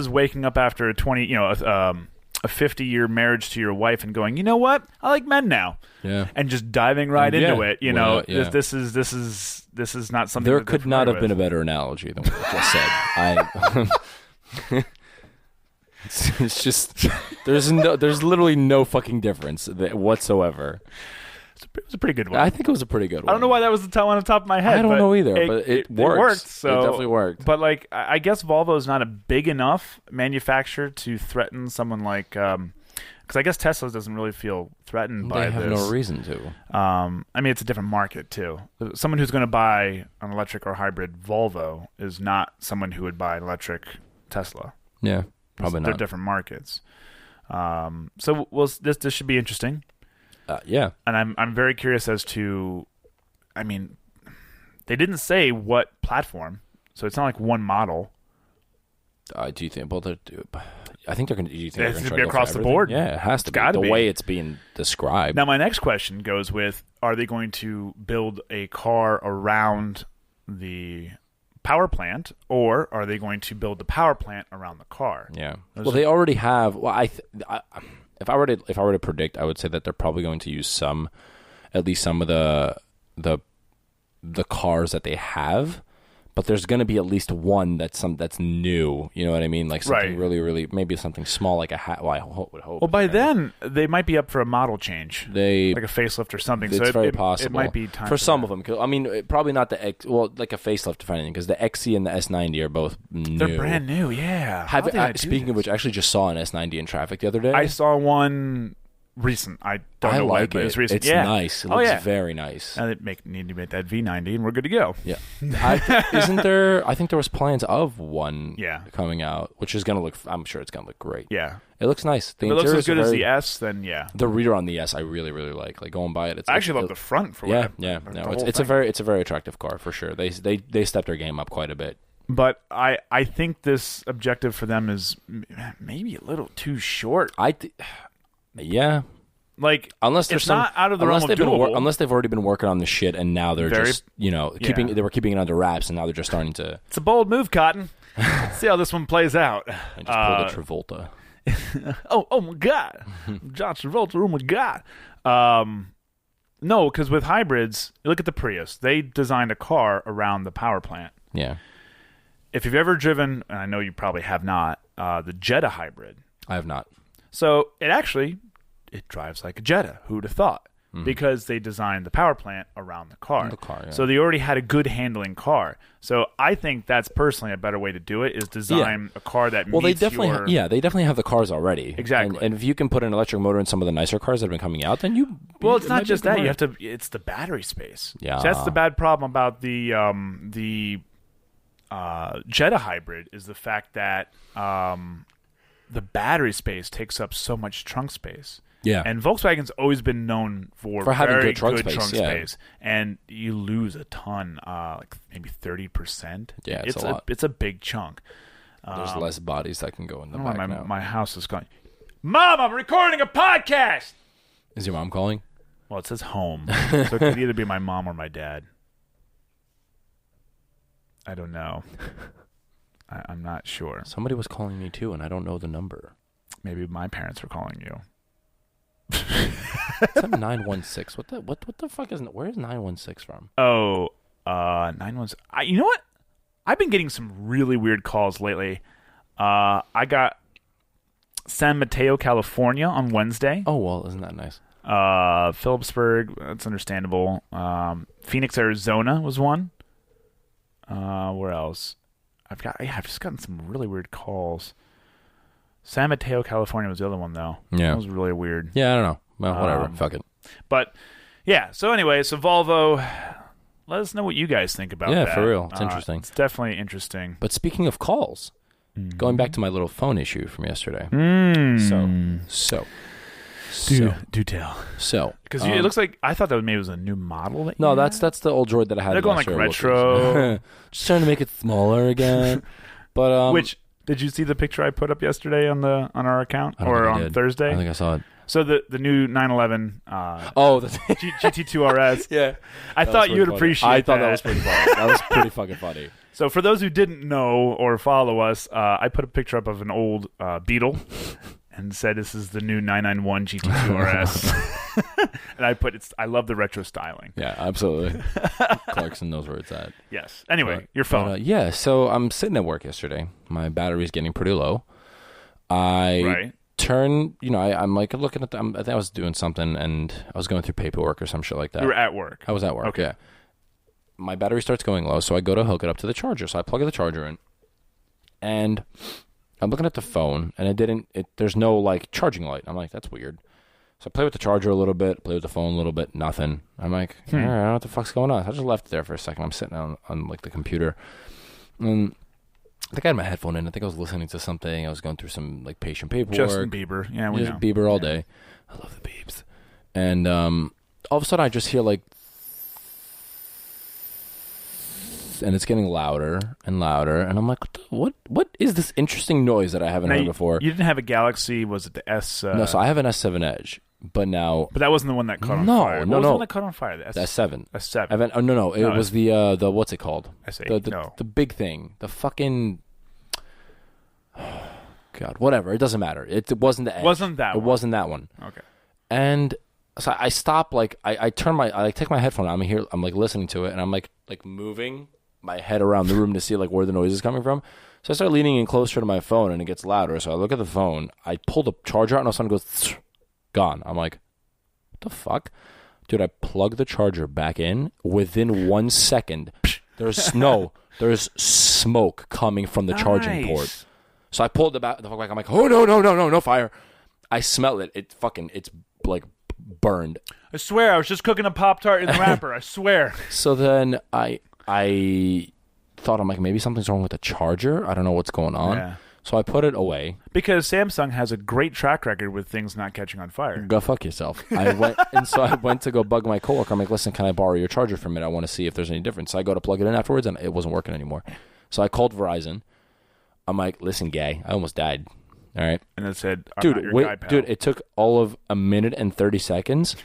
waking up after a 50-year marriage to your wife and going, you know what? I like men now. Yeah, and just diving right into it. This is not something. There could not have been a better analogy than what I just said. It's just there's literally no fucking difference whatsoever. It was a pretty good one. I think it was a pretty good one. I don't know why that was on the top of my head. I don't know either, but it worked. It worked. So, it definitely worked. But I guess Volvo is not a big enough manufacturer to threaten someone like. Because I guess Tesla doesn't really feel threatened by this. They have no reason to. I mean, it's a different market, too. Someone who's going to buy an electric or hybrid Volvo is not someone who would buy an electric Tesla. Yeah, probably not. They're different markets. So this should be interesting. Yeah. And I'm very curious as to... I mean, they didn't say what platform, so it's not like one model. Do you think... Well, I think they're going to. Do you think it's going to be across the board? Yeah, it has to be. The way it's being described. Now, my next question goes with: are they going to build a car around the power plant, or are they going to build the power plant around the car? Yeah. They already have. Well, if I were to predict, I would say that they're probably going to use at least some of the cars that they have. But there's going to be at least one that's new. You know what I mean? Like something really, really, maybe something small like a hat. Well, I would hope. Well, by then they might be up for a model change, like a facelift or something. It's very possible. It might be time for some of them. I mean, probably not the X. Well, like a facelift, if anything, because the XC and the S90 are both new. They're brand new. Yeah. Speaking of which, I actually just saw an S90 in traffic the other day. I saw one. Recent. I don't know why, but it's recent. It's nice. It looks very nice. And need to make that V90, and we're good to go. Yeah. Isn't there? I think there was plans of one. Yeah. Coming out, which is gonna look. I'm sure it's gonna look great. Yeah. It looks nice. If it looks as good as the S, then yeah. The reader on the S, I really, really like. Like going by it. I actually love the front for No, it's a very attractive car for sure. They stepped their game up quite a bit. But I think this objective for them is maybe a little too short. Yeah. Like, unless there's not out of the realm of doable. Unless they've already been working on the shit and now they're just, they were keeping it under wraps and now they're just starting to. It's a bold move, Cotton. Let's see how this one plays out. I just pulled a Travolta. oh my God. John Travolta, oh my God. No, because with hybrids, you look at the Prius. They designed a car around the power plant. Yeah. If you've ever driven, and I know you probably have not, the Jetta hybrid. I have not. So it drives like a Jetta. Who'd have thought? Mm-hmm. Because they designed the power plant around the car. Yeah. So they already had a good handling car. So I think that's personally a better way to do it is design a car that meets they definitely have the cars already. Exactly. And if you can put an electric motor in some of the nicer cars that have been coming out, then it's not just that. You have to. It's the battery space. Yeah. So that's the bad problem about the Jetta hybrid is the fact that the battery space takes up so much trunk space. Yeah. And Volkswagen's always been known for having very good trunk space. And you lose a ton, like maybe 30%. Yeah, it's a lot. It's a big chunk. There's less bodies that can go in the back now. My house is going, Mom, I'm recording a podcast! Is your mom calling? Well, it says home. So it could either be my mom or my dad. I don't know. I'm not sure. Somebody was calling me too, and I don't know the number. Maybe my parents were calling you. It's a 916. What the fuck is? Where is 916 from? Oh, 916. You know what? I've been getting some really weird calls lately. I got San Mateo, California on Wednesday. Oh well, isn't that nice? Phillipsburg, that's understandable. Phoenix, Arizona was one. Where else? I've just gotten some really weird calls. San Mateo, California was the other one, though. Yeah. That was really weird. Yeah, I don't know. Well, whatever. Fuck it. But, yeah. So, anyway, Volvo, let us know what you guys think about that. Yeah, for real. It's interesting. It's definitely interesting. But speaking of calls, going back to my little phone issue from yesterday. Do tell. So. Because it looks like, I thought that maybe it was a new model. That's the old Droid that I had. They're going like retro. Just trying to make it smaller again. But Did you see the picture I put up yesterday on our account or on Thursday? I think I saw it. So the new 911 GT2 RS. Yeah. I thought you would appreciate that. I thought that was pretty funny. That was pretty fucking funny. So for those who didn't know or follow us, I put a picture up of an old Beetle and said this is the new 991 GT2 RS. And I love the retro styling. Yeah, absolutely. Clarkson knows where it's at. Yes. Anyway, your phone. So I'm sitting at work yesterday. My battery's getting pretty low. Right. Turn, I'm like looking at I think I was doing something and I was going through paperwork or some shit like that. You were at work. I was at work. Okay. Yeah. My battery starts going low, so I go to hook it up to the charger. So I plug the charger in, and I'm looking at the phone, and there's no like charging light. I'm like, that's weird. So I play with the charger a little bit, play with the phone a little bit, nothing. I'm like, all right, I don't know what the fuck's going on. So I just left it there for a second. I'm sitting on like the computer, and I think I had my headphone in. I think I was listening to something. I was going through some like patient paperwork. Justin Bieber, yeah, we know. Bieber all day. I love the Biebs. And all of a sudden, I just hear like, and it's getting louder and louder, and I'm like, what is this interesting noise that I haven't heard before? You didn't have a Galaxy, was it the S? No, so I have an S7 Edge, but that wasn't the one that caught on fire. What was the one that caught on fire? The S7. S7. No, it was the what's it called? S8. The big thing, the fucking. God, whatever. It doesn't matter. It wasn't the Edge. Wasn't wasn't that one. Okay. And so I stop. Like I take my headphone out. I'm like listening to it, and I'm like moving my head around the room to see like where the noise is coming from. So I start leaning in closer to my phone, and it gets louder. So I look at the phone. I pull the charger out, and all of a sudden it goes gone. I'm like, what the fuck, dude? I plug the charger back in. Within 1 second, there's smoke coming from the charging port. So I pulled the fuck back. I'm like, oh no fire! I smell it. It's like burned. I swear, I was just cooking a Pop-Tart in the wrapper. I swear. So then I thought, I'm like, maybe something's wrong with the charger. I don't know what's going on. Yeah. So I put it away. Because Samsung has a great track record with things not catching on fire. Go fuck yourself. I went to go bug my coworker. I'm like, listen, can I borrow your charger for a minute? I want to see if there's any difference. So I go to plug it in afterwards, and it wasn't working anymore. So I called Verizon. I'm like, listen, gay, I almost died. All right. And it said, I'm not your guy, pal. Dude, it took all of a minute and 30 seconds.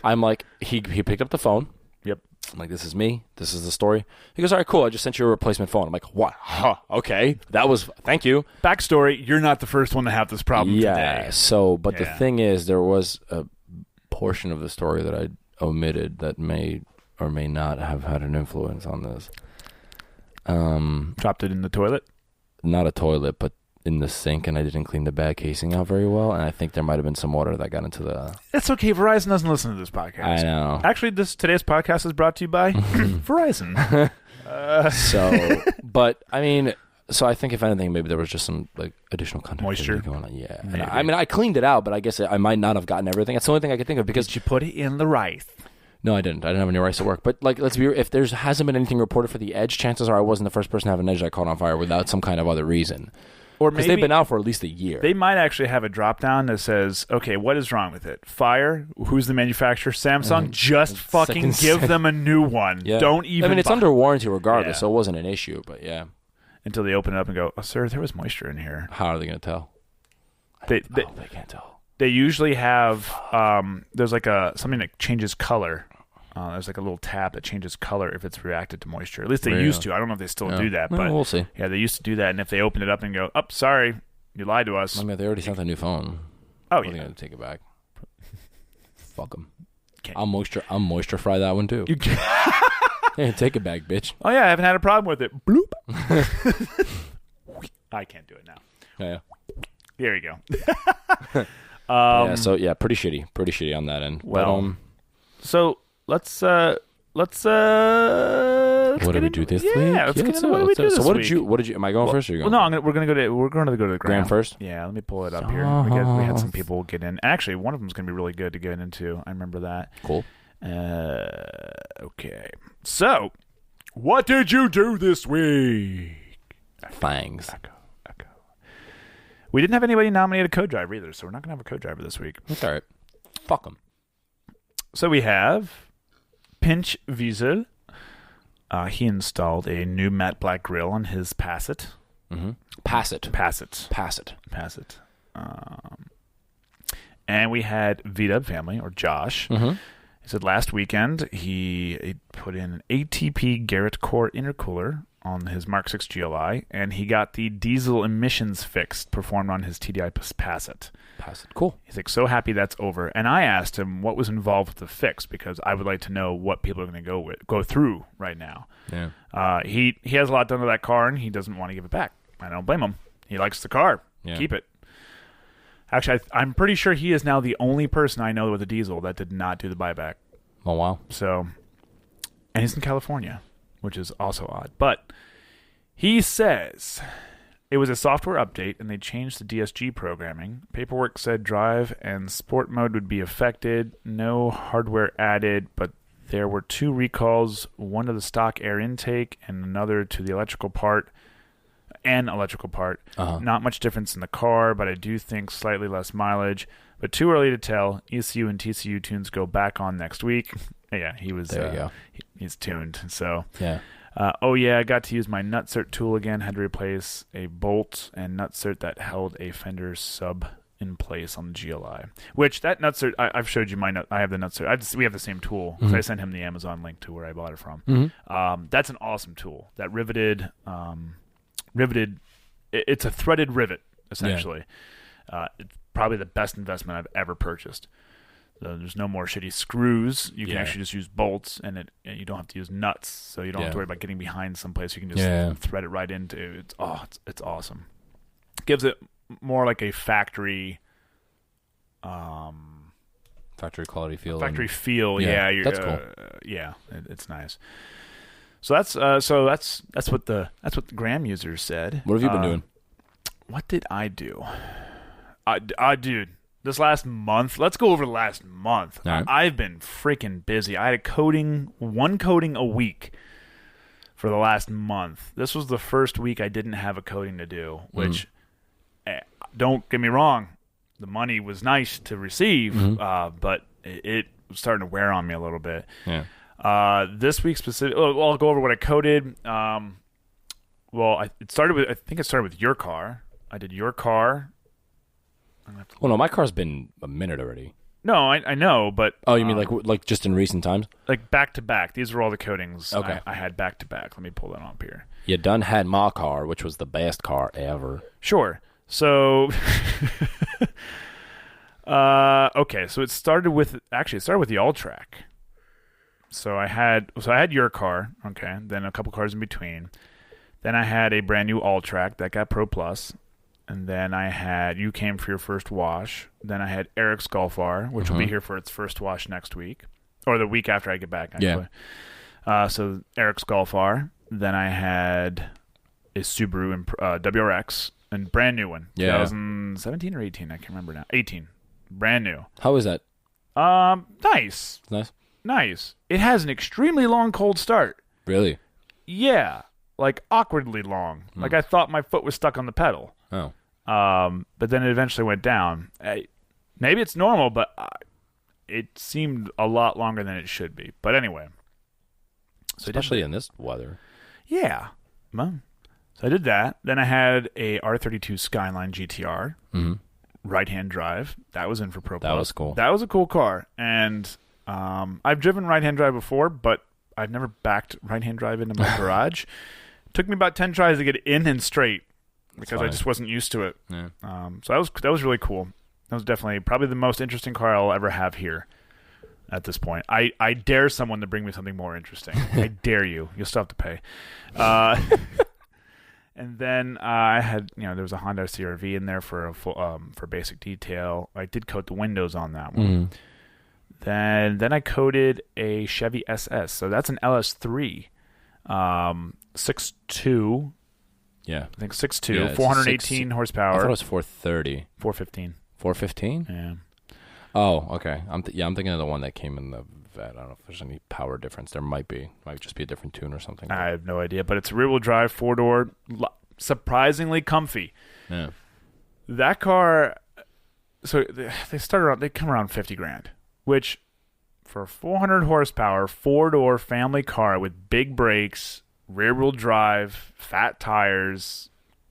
I'm like, he picked up the phone. Yep. I'm like, this is me. This is the story. He goes, all right, cool. I just sent you a replacement phone. I'm like, what? Huh, okay. Thank you. Backstory, you're not the first one to have this problem today. So, but the thing is, there was a portion of the story that I omitted that may or may not have had an influence on this. Dropped it in the toilet? Not a toilet, but in the sink, and I didn't clean the bag casing out very well, and I think there might have been some water that got into the... That's okay. Verizon doesn't listen to this podcast. I know. Actually, today's podcast is brought to you by Verizon. But, I mean... So I think, if anything, maybe there was just some like additional moisture going on. Yeah. And I mean, I cleaned it out, but I guess I might not have gotten everything. That's the only thing I could think of. Because did you put it in the rice? No, I didn't. I didn't have any rice at work. But like, let's be real. If there hasn't been anything reported for the Edge, chances are I wasn't the first person to have an Edge that caught on fire without some kind of other reason. Or maybe they've been out for at least a year. They might actually have a drop down that says, "Okay, what is wrong with it? Fire? Who's the manufacturer? Samsung. Just fucking give them a new one. Yeah. Don't even." I mean, it's under warranty regardless, so it wasn't an issue. But yeah. Until they open it up and go, "Oh, sir, there was moisture in here." How are they going to tell? They can't tell. They usually have there's like something that changes color. There's like a little tab that changes color if it's reacted to moisture. At least they used to. I don't know if they still do that, but we'll see. Yeah, they used to do that. And if they open it up and go, "Oh, sorry, you lied to us." I mean, they already sent a new phone. Oh, yeah. They're going to take it back. Fuck them. I'll moisture fry that one too. Hey, take it back, bitch. Oh, yeah, I haven't had a problem with it. Bloop. I can't do it now. Yeah. There you go. Pretty shitty. Pretty shitty on that end. Well, but, so let's what did we do this week? Yeah, let's get into what we do this week. What did you, am I going first or are you going? Well, no, we're going to go to the Gram first? Yeah, let me pull it up here. We had some people get in. Actually, one of them is going to be really good to get into. I remember that. Cool. Okay. So, what did you do this week? Fangs. Echo. We didn't have anybody nominate a co-driver either, so we're not going to have a co-driver this week. That's all right. Fuck them. So we have Pinch Wiesel. He installed a new matte black grille on his Passat. Mm-hmm. Passat. And we had VDub family, or Josh. Mm-hmm. He said last weekend he put in an ATP Garrett Core intercooler on his Mark 6 GLI, and he got the diesel emissions fixed performed on his TDI Passat. Cool. He's like, so happy that's over. And I asked him what was involved with the fix, because I would like to know what people are going to go through right now. Yeah. He has a lot done to that car, and he doesn't want to give it back. I don't blame him. He likes the car. Yeah. Keep it. Actually, I'm pretty sure he is now the only person I know with a diesel that did not do the buyback. Oh, wow. So, and he's in California, which is also odd. But he says it was a software update, and they changed the DSG programming. Paperwork said drive and sport mode would be affected. No hardware added, but there were 2 recalls, one to the stock air intake and another to the electrical part. Uh-huh. Not much difference in the car, but I do think slightly less mileage. But too early to tell. ECU and TCU tunes go back on next week. Yeah, he was. There you go. He's tuned. So yeah. I got to use my nutsert tool again. Had to replace a bolt and nutsert that held a fender sub in place on the GLI. Which that nutsert, I've showed you my nut. I have the nutsert. We have the same tool. Mm-hmm. So I sent him the Amazon link to where I bought it from. Mm-hmm. That's an awesome tool. That riveted. It's a threaded rivet essentially. Yeah. It's probably the best investment I've ever purchased. So there's no more shitty screws. You can actually just use bolts, and you don't have to use nuts, so you don't have to worry about getting behind someplace. You can just thread it right into. It's awesome. Gives it more like a factory quality feel. Factory feel. Yeah, that's cool. It's nice. So that's what the Graham users said. What have you been doing? What did I do? Dude, this last month. Let's go over the last month. Right. I've been freaking busy. I had one coating a week for the last month. This was the first week I didn't have a coating to do, which don't get me wrong, the money was nice to receive, but it was starting to wear on me a little bit. Yeah. This week specific. I'll go over what I coated. I think it started with your car. I did your car, Well, no, my car's been a minute already. No, I know, but... Oh, you mean like just in recent times? Like back-to-back. These are all the coatings okay. I had back-to-back. Let me pull that up here. You done had my car, which was the best car ever. Sure. So... okay, so it started with the all-track. So I had your car, okay, then a couple cars in between. Then I had a brand new all-track that got Pro Plus. And then you came for your first wash. Then I had Eric's Golf R, which will be here for its first wash next week. Or the week after I get back, actually. Yeah. So Eric's Golf R. Then I had a Subaru WRX, a brand new one. Yeah. 2017 or 18, I can't remember now. 18. Brand new. How is that? Nice. Nice? Nice. It has an extremely long cold start. Really? Yeah. Like awkwardly long. Like I thought my foot was stuck on the pedal. Oh. But then it eventually went down. Maybe it's normal, but it seemed a lot longer than it should be. But anyway. So especially in this weather. Yeah. Well, so I did that. Then I had a R32 Skyline GTR. Right-hand drive. That was in for Pro Plus. That was cool. That was a cool car. And I've driven right-hand drive before, but I've never backed right-hand drive into my garage. Took me about 10 tries to get it in and straight. Because I just wasn't used to it. Yeah. So that was really cool. That was definitely probably the most interesting car I'll ever have here at this point. I dare someone to bring me something more interesting. I dare you. You'll still have to pay. And then I had, there was a Honda CR-V in there for for basic detail. I did coat the windows on that one. Then I coated a Chevy SS. So that's an LS3, 6.2. Yeah. I think 6.2, 418 horsepower. I thought it was 430. 415. 415? Yeah. Oh, okay. I'm thinking of the one that came in the vet. I don't know if there's any power difference. There might be. Might just be a different tune or something. I have no idea, but it's a rear-wheel drive, four-door, surprisingly comfy. Yeah. That car, so they come around 50 grand, which for a 400 horsepower, four-door family car with big brakes, rear-wheel drive, fat tires,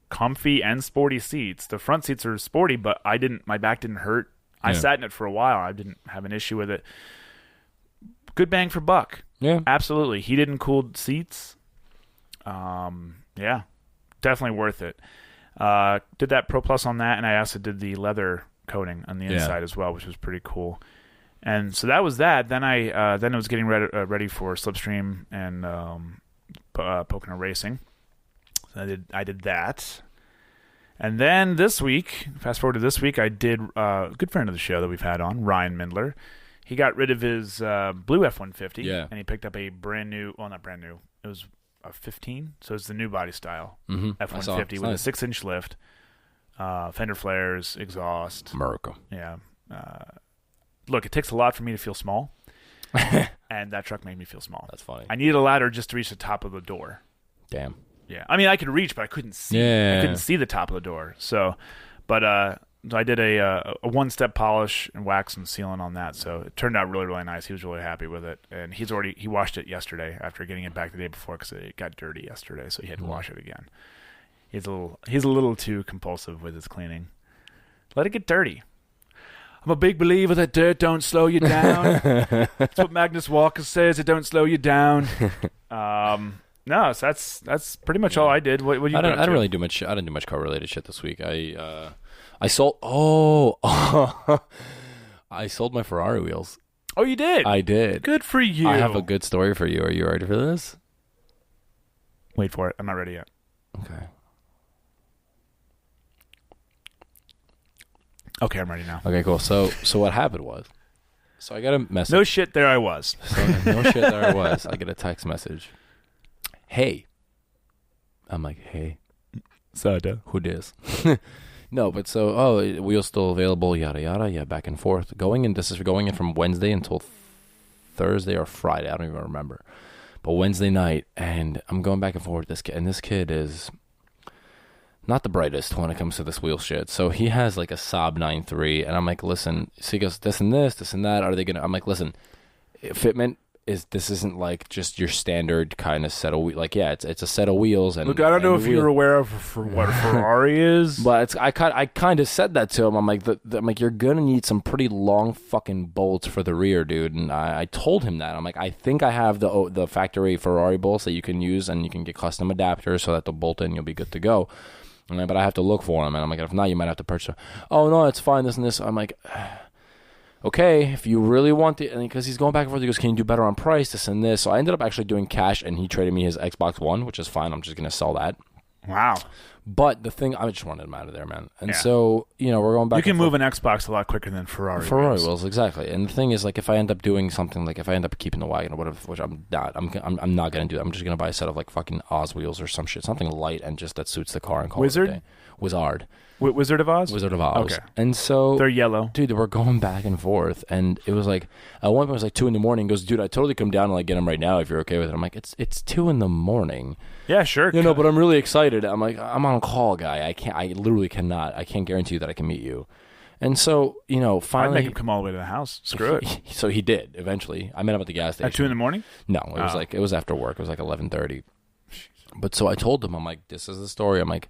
comfy and sporty seats. The front seats are sporty, but my back didn't hurt. I sat in it for a while. I didn't have an issue with it. Good bang for buck. Yeah. Absolutely. Heated and cooled seats. Yeah. Definitely worth it. Did that Pro Plus on that, and I also did the leather coating on the inside as well, which was pretty cool. And so that was that. Then I was getting ready for Slipstream and Pocono Racing. So I did that. And then this week, fast forward to this week, I did a good friend of the show that we've had on, Ryan Mindler. He got rid of his blue F-150, and he picked up a brand new, well, not brand new, it was a 15, so it's the new body style F-150 with a 6-inch lift, fender flares, exhaust. America. Yeah. Look, it takes a lot for me to feel small, and that truck made me feel small. That's funny. I needed a ladder just to reach the top of the door. Damn. Yeah, I mean, I could reach, but I couldn't see. Yeah. I couldn't see the top of the door. So, but so I did a one-step polish and wax and sealant on that. So it turned out really, really nice. He was really happy with it, and he washed it yesterday after getting it back the day before because it got dirty yesterday. So he had to wash it again. He's a little too compulsive with his cleaning. Let it get dirty. I'm a big believer that dirt don't slow you down. That's what Magnus Walker says. It don't slow you down. No, so that's pretty much all I did. What you? I didn't really do much. I didn't do much car related shit this week. I sold. Oh, I sold my Ferrari wheels. Oh, you did? I did. Good for you. I have a good story for you. Are you ready for this? Wait for it. I'm not ready yet. Okay. Okay, I'm ready now. Okay, cool. So what happened was, so I got a message. No shit, there I was. No shit, there I was. I get a text message. Hey. I'm like, hey. Sada. Who dis? No, but so, wheels still available, yada, yada, yeah, back and forth. This is going in from Wednesday until Thursday or Friday. I don't even remember. But Wednesday night, and I'm going back and forth with this kid, and this kid is not the brightest when it comes to this wheel shit. So he has like a Saab 9.3, and I'm like, listen, so he goes, this and that, are they going to, I'm like, listen, fitment, this isn't like just your standard kind of set of wheels. Like, yeah, it's a set of wheels. And look, I don't know if you're aware of what a Ferrari is, but I kind of said that to him. I'm like, I'm like, you're gonna need some pretty long fucking bolts for the rear, dude. And I told him that. I'm like, I think I have the factory Ferrari bolts that you can use, and you can get custom adapters so that they'll bolt in, you'll be good to go. I'm like, but I have to look for them, and I'm like, if not, you might have to purchase them. Oh no, it's fine. This and this. I'm like. Okay, if you really want it, because he's going back and forth, he goes, can you do better on price, this and this? So I ended up actually doing cash, and he traded me his Xbox One, which is fine. I'm just going to sell that. Wow. But the thing, I just wanted him out of there, man. And so, we're going back. You can move an Xbox a lot quicker than Ferrari wheels, exactly. And the thing is, like, if I end up doing something, like if I end up keeping the wagon or whatever, which I'm not going to do that. I'm just going to buy a set of, like, fucking Oz wheels or some shit, something light and just that suits the car and call it a day. Wizard. Wizard of Oz? Wizard of Oz. Okay. And so... They're yellow. Dude, we're going back and forth. And it was like... At one point, it was like 2 in the morning. He goes, dude, I totally come down and like get them right now if you're okay with it. I'm like, it's 2 in the morning. Yeah, sure. But I'm really excited. I'm like, I'm on call, guy. I literally cannot. I can't guarantee you that I can meet you. And so, finally... I'd make him come all the way to the house. Screw it. So he did, eventually. I met him at the gas station. At 2 in the morning? No, it was after work. It was like 11:30. But so I told him, I'm like, this is the story. I'm like...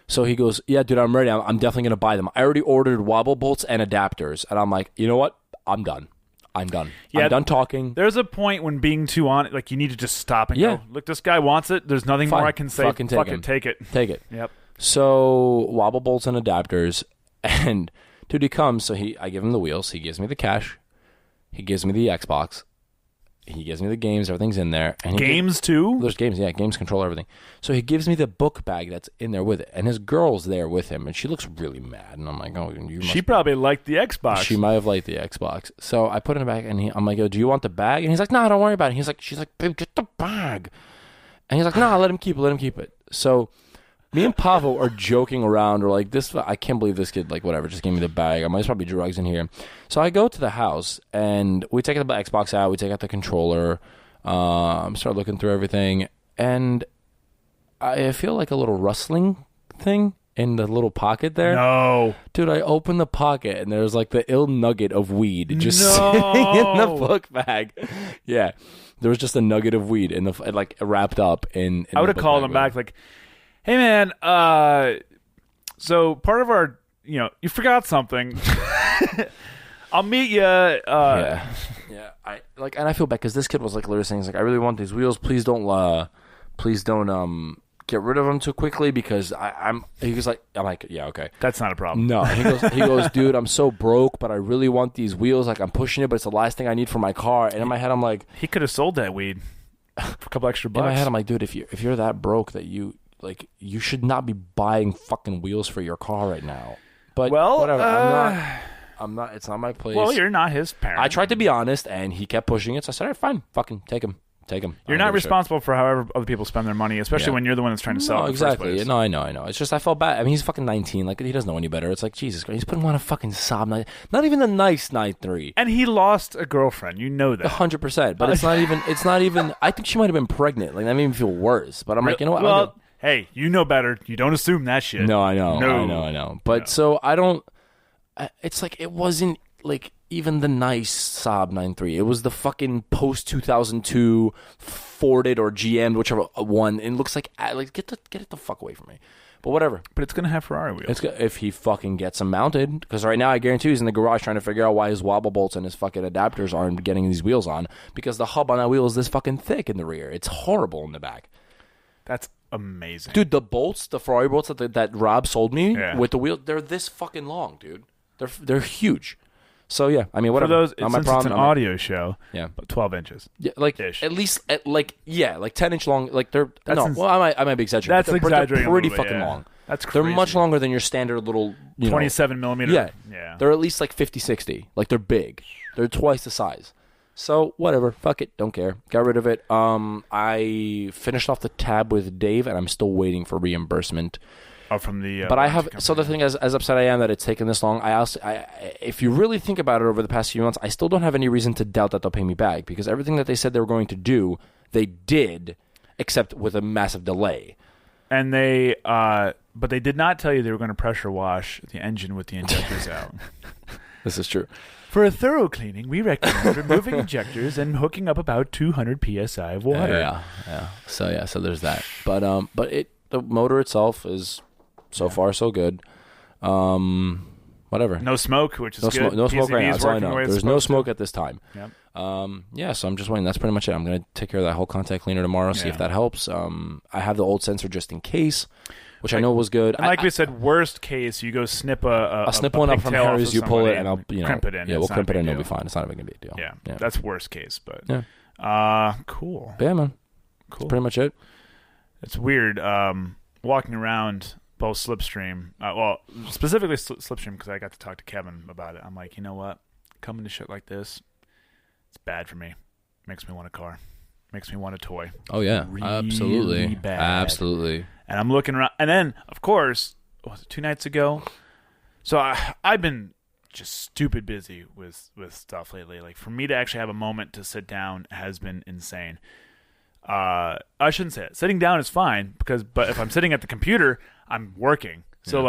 So he goes, yeah, dude, I'm ready. I'm definitely going to buy them. I already ordered wobble bolts and adapters. And I'm like, you know what? I'm done. Yeah, I'm done talking. There's a point when being too on it, like you need to just stop and go, look, this guy wants it. There's nothing more I can say. Fucking take it. Take it. Take it. Yep. So wobble bolts and adapters. And dude, he comes. So I give him the wheels. He gives me the cash. He gives me the Xbox. He gives me the games. Everything's in there. And games too? There's games. Yeah, games, controller, everything. So he gives me the book bag that's in there with it. And his girl's there with him. And she looks really mad. And I'm like, oh, she probably liked the Xbox. She might have liked the Xbox. So I put it in the bag. And I'm like, oh, do you want the bag? And he's like, no, don't worry about it. She's like, babe, get the bag. And he's like, no, let him keep it. So me and Pavo are joking around. We're like, I can't believe this kid, like, whatever, just gave me the bag. There's probably drugs in here. So I go to the house, and we take the Xbox out. We take out the controller. Start looking through everything, and I feel like a little rustling thing in the little pocket there. No. Dude, I open the pocket, and there's like the ill nugget of weed just sitting in the book bag. Yeah. There was just a nugget of weed like wrapped up in I would have called him back like, hey, man, so part of our, you forgot something. I'll meet you. Yeah. And I feel bad because this kid was like literally saying, like, I really want these wheels. Please don't get rid of them too quickly because I'm like, yeah, okay. That's not a problem. No. And he goes, dude, I'm so broke, but I really want these wheels. Like, I'm pushing it, but it's the last thing I need for my car. And in my head, I'm like, he could have sold that weed for a couple extra bucks. In my head, I'm like, dude, if you're that broke that you should not be buying fucking wheels for your car right now. But whatever. I'm not. It's not my place. Well, you're not his parent. I tried to be honest, and he kept pushing it. So I said, all right, fine, fucking take him. You're not responsible for however other people spend their money, especially when you're the one that's trying to sell it. Exactly. No, I know. It's just I felt bad. I mean, he's fucking 19. Like, he doesn't know any better. It's like, Jesus Christ, he's putting on a fucking Saab 9. Not even a nice 9.3. And he lost a girlfriend. You know that. 100%. But it's not even. I think she might have been pregnant. Like, that made me feel worse. But I'm like, you know what? Well, hey, you know better. You don't assume that shit. No, I know. I know. But so I don't. It's like it wasn't like even the nice Saab 9.3. It was the fucking post 2002 Forded or GM'd, whichever one. It looks like get it the fuck away from me. But whatever. But it's gonna have Ferrari wheels. If he fucking gets them mounted, because right now I guarantee he's in the garage trying to figure out why his wobble bolts and his fucking adapters aren't getting these wheels on, because the hub on that wheel is this fucking thick in the rear. It's horrible in the back. That's amazing, dude. The bolts, the Ferrari bolts that Rob sold me with the wheel, they're this fucking long, dude. They're huge. So yeah, I mean, whatever. For those, since it's an audio show, but 12 inches. Yeah, like ish. At least like 10-inch long. Like they're I might be exaggerating. That's exaggerating. They're pretty fucking long. That's crazy. They're much longer than your standard little 27 millimeter. Yeah. They're at least like 50, 60. Like they're big. They're twice the size. So whatever, fuck it, don't care. Got rid of it. I finished off the tab with Dave, and I'm still waiting for reimbursement. From the. But I have. Company. So the thing is, as upset I am that it's taken this long, if you really think about it over the past few months, I still don't have any reason to doubt that they'll pay me back, because everything that they said they were going to do, they did, except with a massive delay. And but they did not tell you they were going to pressure wash the engine with the injectors out. This is true. For a thorough cleaning, we recommend removing injectors and hooking up about 200 psi of water. Yeah. So there's that. But the motor itself is so far so good. Whatever. No smoke, which is good. No smoke right now. That's all I know. There's no smoke at this time. Yep. So I'm just waiting. That's pretty much it. I'm going to take care of that whole contact cleaner tomorrow, see if that helps. I have the old sensor just in case, which I know was good. And like we said, worst case, you go snip I'll snip one up from Harry's, you pull it, and I'll crimp it in. Yeah, we'll crimp it in, it'll be fine. It's not even going to be a deal. Yeah, that's worst case, but cool. But yeah, man. Cool. That's pretty much it. It's weird walking around both Slipstream, specifically Slipstream because I got to talk to Kevin about it. I'm like, you know what? Coming to shit like this, it's bad for me. Makes me want a car. Makes me want a toy. Oh, yeah. Really absolutely. Bad. Absolutely. And I'm looking around. And then, of course, was it 2 nights ago? So I've been just stupid busy with stuff lately. Like, for me to actually have a moment to sit down has been insane. I shouldn't say it. Sitting down is fine, but if I'm sitting at the computer, I'm working. So,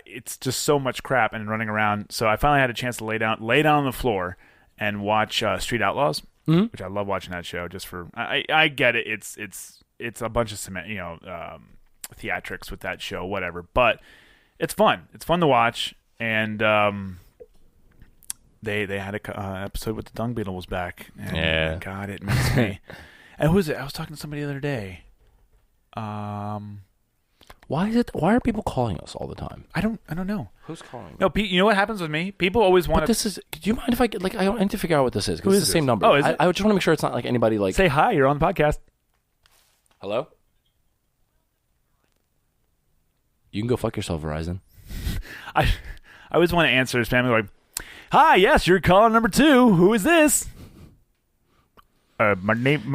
it's just so much crap and running around. So I finally had a chance to lay down on the floor and watch Street Outlaws, which I love watching that show. Just for I get it. It's a bunch of theatrics with that show, whatever. But it's fun. It's fun to watch. And they had a episode with the Dung Beetle was back. And God, it makes me. And who was it? I was talking to somebody the other day. Why are people calling us all the time? I don't know. Who's calling? No, Pete, you know what happens with me? People always want to. Do you mind if I get I need to figure out what this is? Because it's the same number. Oh, is it? I just want to make sure it's not like anybody like. Say hi. You're on the podcast. Hello. You can go fuck yourself, Verizon. I always want to answer his family like, "Hi, yes, you're calling number 2. Who is this?" My name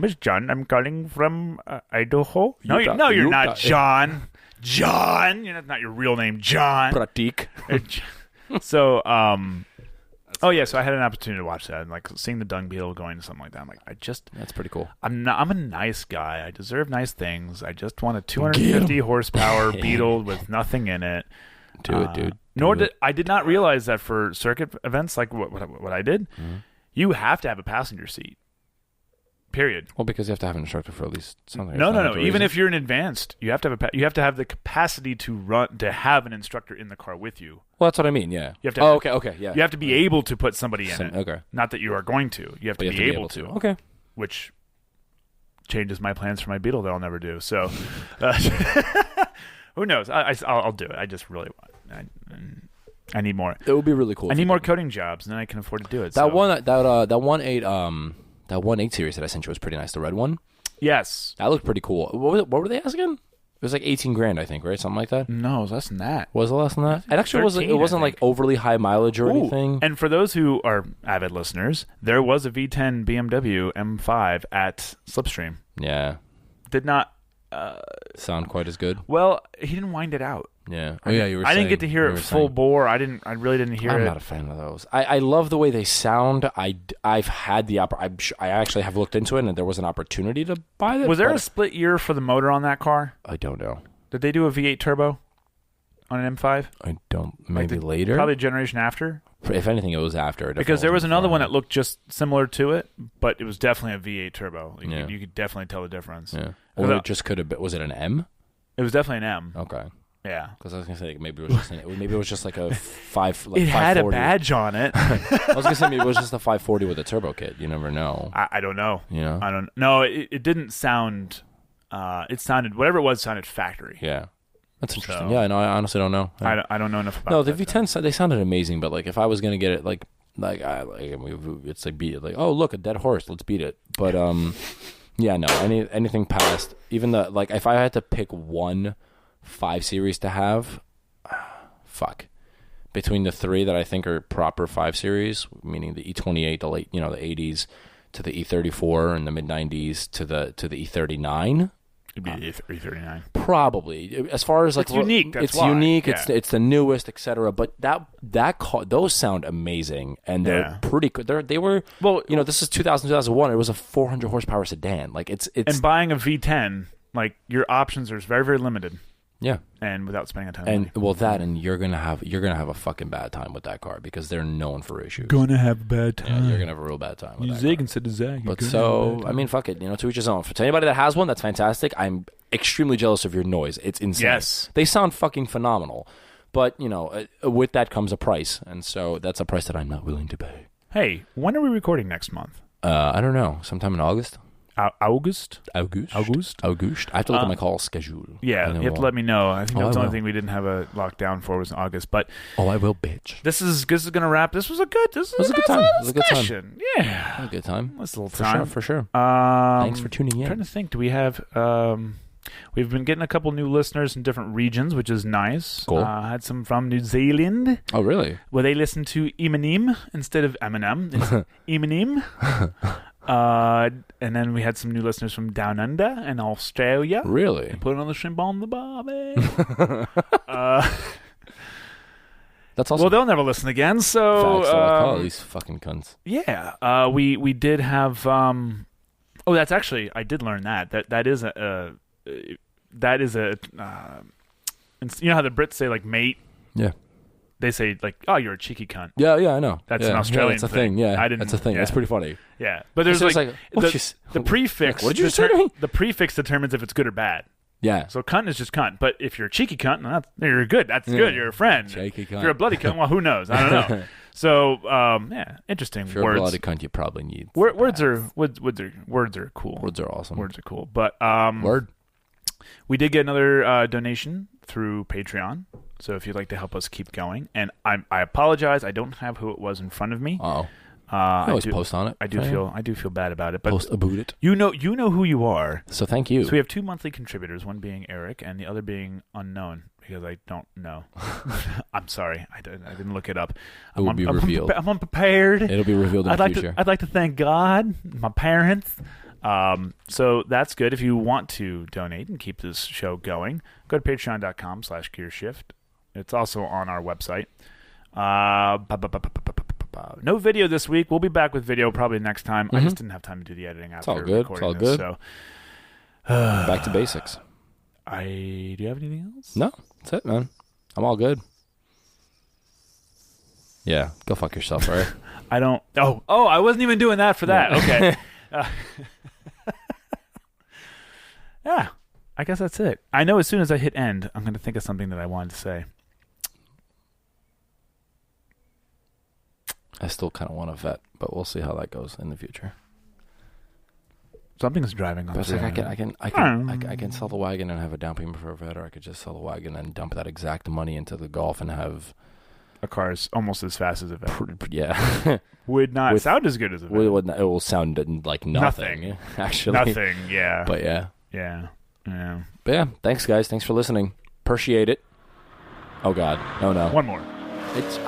is John. I'm calling from Idaho. No, you're not John. John, you're not your real name, John. Pratik. So, so I had an opportunity to watch that, and like seeing the Dung Beetle going to something like that. I'm like, that's pretty cool. I'm a nice guy. I deserve nice things. I just want a 250 horsepower Beetle with nothing in it. Do it, dude. I did not realize that for circuit events like what I did. Mm-hmm. You have to have a passenger seat. Period. Well, because you have to have an instructor for at least something. No. Even if you're an advanced, you have to have the capacity to have an instructor in the car with you. Well, that's what I mean. Yeah. You have to. Okay, yeah. You have to be able to put somebody in it. Okay. Not that you are going to. You have to be able to. Okay. Which changes my plans for my Beetle that I'll never do. So, who knows? I'll do it. I just really want. I need more. It would be really cool. I need more coding jobs, and then I can afford to do it. That 1.8 series that I sent you was pretty nice. The red one. Yes, that looked pretty cool. What were they asking? It was like $18,000, I think, right? Something like that. No, it was less than that. Was it less than that? It actually wasn't. It wasn't like overly high mileage or anything. And for those who are avid listeners, there was a V10 BMW M5 at Slipstream. Yeah, did not sound quite as good. Well, he didn't wind it out. Yeah. You were. I didn't get to hear it full bore. I really didn't hear it. I'm not a fan of those. I love the way they sound. I've had the I actually have looked into it, and there was an opportunity to buy it. Was there a split year for the motor on that car? I don't know. Did they do a V8 turbo on an M5? I don't. Maybe later. Probably a generation after. If anything, it was after. Because there was another one that looked just similar to it, but it was definitely a V8 turbo. You could definitely tell the difference. Yeah. Or it just could have been. Was it an M? It was definitely an M. Okay. Yeah, because I was gonna say maybe it was just like a 5. Like it 540. had a badge on it. I was gonna say maybe it was just a 540 with a turbo kit. You never know. I don't know. You know, I don't. No, it didn't sound. It sounded whatever it was sounded factory. Yeah, that's interesting. So, yeah, no, I honestly don't know. I don't know enough about. No, the V10 they sounded amazing, but like if I was gonna get it, it's like beat it. Like, oh look, a dead horse, let's beat it. But yeah, no, anything past even if I had to pick one 5 series to have, between the 3 that I think are proper 5 series, meaning the E28, the late, the 80s, to the E34 in the mid 90s, to the E39. It'd be the E39. Probably, as far as it's unique. That's it's why. Unique. Yeah. It's the newest, etc. But that car, those sound amazing, and they're pretty good. They were this is 2001. It was a 400 horsepower sedan. Like it's and buying a V10, like your options are very very limited. Yeah. And without spending a ton of And money. well, that and you're gonna have a fucking bad time with that car because they're known for issues. Gonna have a bad time. Yeah, you're gonna have a real bad time with You that zig car. instead of zag. But so, I mean, fuck it. To each his own. To anybody that has one, that's fantastic. I'm extremely jealous of your noise. It's insane. Yes. They sound fucking phenomenal. But, with that comes a price. And so that's a price that I'm not willing to pay. Hey, when are we recording next month? I don't know. Sometime in August? August? I have to look at my call schedule. Yeah, you have to let me know. I think that's the only will. thing we didn't have a lockdown for was in August. But I will, bitch. this is going to wrap. This was a good time. It was a good time. Yeah. It was a good time. That's a little time. For sure. Thanks for tuning in. I'm trying to think. Do we have... we've been getting a couple new listeners in different regions, which is nice. Cool. Had some from New Zealand. Oh, really? Where they listen to Eminem instead of Eminem. It's Eminem. And then we had some new listeners from Down Under and Australia. Really? Put on the shrimp on the barbie. That's awesome. Well, they'll never listen again. So these fucking cunts. Yeah. We did have. That's actually I did learn that is a. You know how the Brits say like mate. Yeah. They say like, "Oh, you're a cheeky cunt." Yeah, I know. That's an Australian that's a thing. Yeah, I didn't. That's a thing. Yeah. That's pretty funny. Yeah, but there's So like, it's the prefix. What did you say to me? The prefix determines if it's good or bad. Yeah. So cunt is just cunt. But if you're a cheeky cunt, you're good. That's good. You're a friend. Cheeky cunt. If you're a bloody cunt, well, who knows? I don't know. So interesting. If you're words. a bloody cunt, you probably need. Words are cool. Words are awesome. Words are cool. But word. We did get another donation through Patreon. So if you'd like to help us keep going, and I apologize, I don't have who it was in front of me. Oh, I always post on it. I do feel bad about it. But post about it. You know who you are. So thank you. So we have 2 monthly contributors, one being Eric and the other being unknown because I don't know. I'm sorry, I didn't look it up. It will be revealed. I'm unprepared. It'll be revealed in the future. I'd like to thank God, my parents. So that's good. If you want to donate and keep this show going, go to patreon.com/gearshift. It's also on our website. No video this week. We'll be back with video probably next time. I just didn't have time to do the editing after recording It's all this. good. So, back to basics. Do you have anything else? No, that's it, man. I'm all good. Yeah, go fuck yourself, all right? I don't. Oh, I wasn't even doing that for that. Okay. Yeah, I guess that's it. I know as soon as I hit end, I'm going to think of something that I wanted to say. I still kind of want to vet, but we'll see how that goes in the future. Something's driving on. But it's like I can sell the wagon and have a down payment for a vet, or I could just sell the wagon and dump that exact money into the Golf and have a car is almost as fast as a vet. Yeah, would not sound as good as a vet. It will sound like nothing. Actually, nothing. Yeah, but yeah. But yeah, thanks guys. Thanks for listening. Appreciate it. Oh God, no. One more. It's.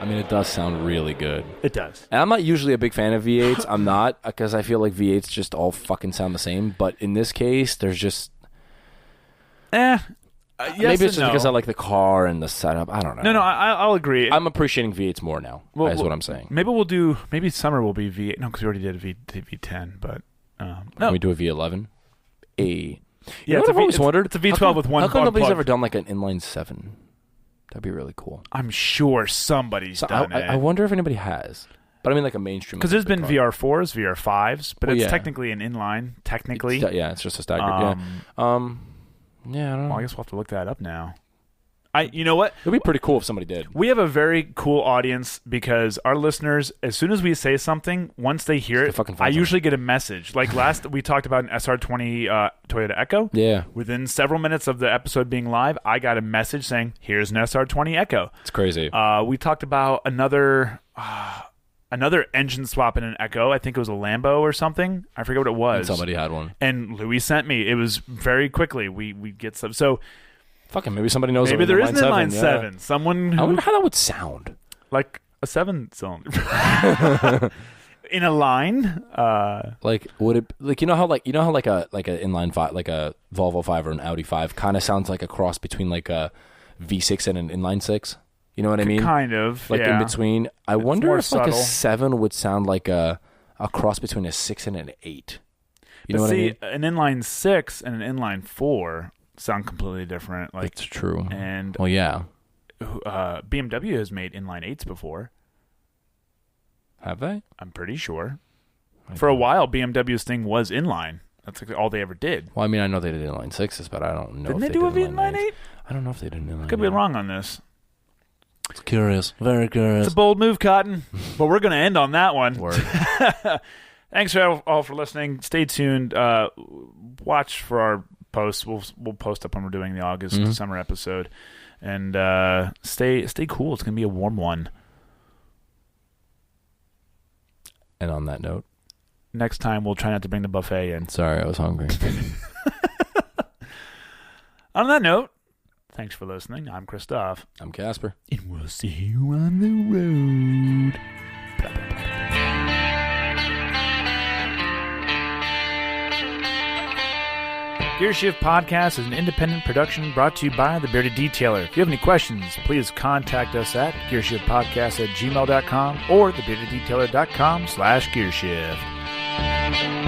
I mean, it does sound really good. It does. And I'm not usually a big fan of V8s. I'm not, because I feel like V8s just all fucking sound the same. But in this case, there's just... Yes, maybe it's just because I like the car and the setup. I don't know. No, I'll agree. I'm appreciating V8s more now, is what I'm saying. Maybe summer will be V8. No, because we already did a V10, but... Can we do a V11? Yeah, I've always wondered? It's a V12 with one How come nobody's plug. ever done like an inline 7? That'd be really cool. I'm sure somebody's done it. I wonder if anybody has. But I mean like a mainstream. Because there's been VR4s, VR5s, but it's yeah. technically an inline. Technically. It's just a staggered. Yeah, I don't know. Well, I guess we'll have to look that up now. You know what? It'd be pretty cool if somebody did. We have a very cool audience because our listeners, as soon as we say something, once they hear it, I usually get a message. Like we talked about an SR20 Toyota Echo. Yeah. Within several minutes of the episode being live, I got a message saying, "Here's an SR20 Echo." It's crazy. We talked about another engine swap in an Echo. I think it was a Lambo or something. I forget what it was. And somebody had one. And Louis sent me. It was very quickly. We get some. So. Fucking maybe somebody knows. Maybe there is an inline 7. Yeah. Someone. I wonder how that would sound. Like a 7-cylinder. In a line. Like would it? Like you know how like an inline 5, like a Volvo 5 or an Audi 5, kind of sounds like a cross between like a V6 and an inline 6. You know what I mean? Kind of, like yeah. in between. I wonder more if like a subtle. 7 would sound like a cross between a 6 and an 8. You know what I mean? An inline 6 and an inline 4 sound completely different. Like That's true. And well, yeah. BMW has made inline 8s before. Have they? I'm pretty sure. For a while, BMW's thing was inline. That's like all they ever did. Well, I mean, I know they did inline 6s, but I don't know Didn't if they do an did inline 8? I don't know if they did an inline 8. Could be wrong on this. It's curious. Very curious. It's a bold move, Cotton. But we're going to end on that one. Word. Thanks all for listening. Stay tuned. Watch for our posts. We'll post up when we're doing the August summer episode. And stay cool. It's going to be a warm one. And on that note, next time we'll try not to bring the buffet in. Sorry, I was hungry. On that note, thanks for listening. I'm Christoph. I'm Casper. And we'll see you on the road. Gear Shift Podcast is an independent production brought to you by The Bearded Detailer. If you have any questions, please contact us at gearshiftpodcast@gmail.com or thebeardeddetailer.com/gearshift.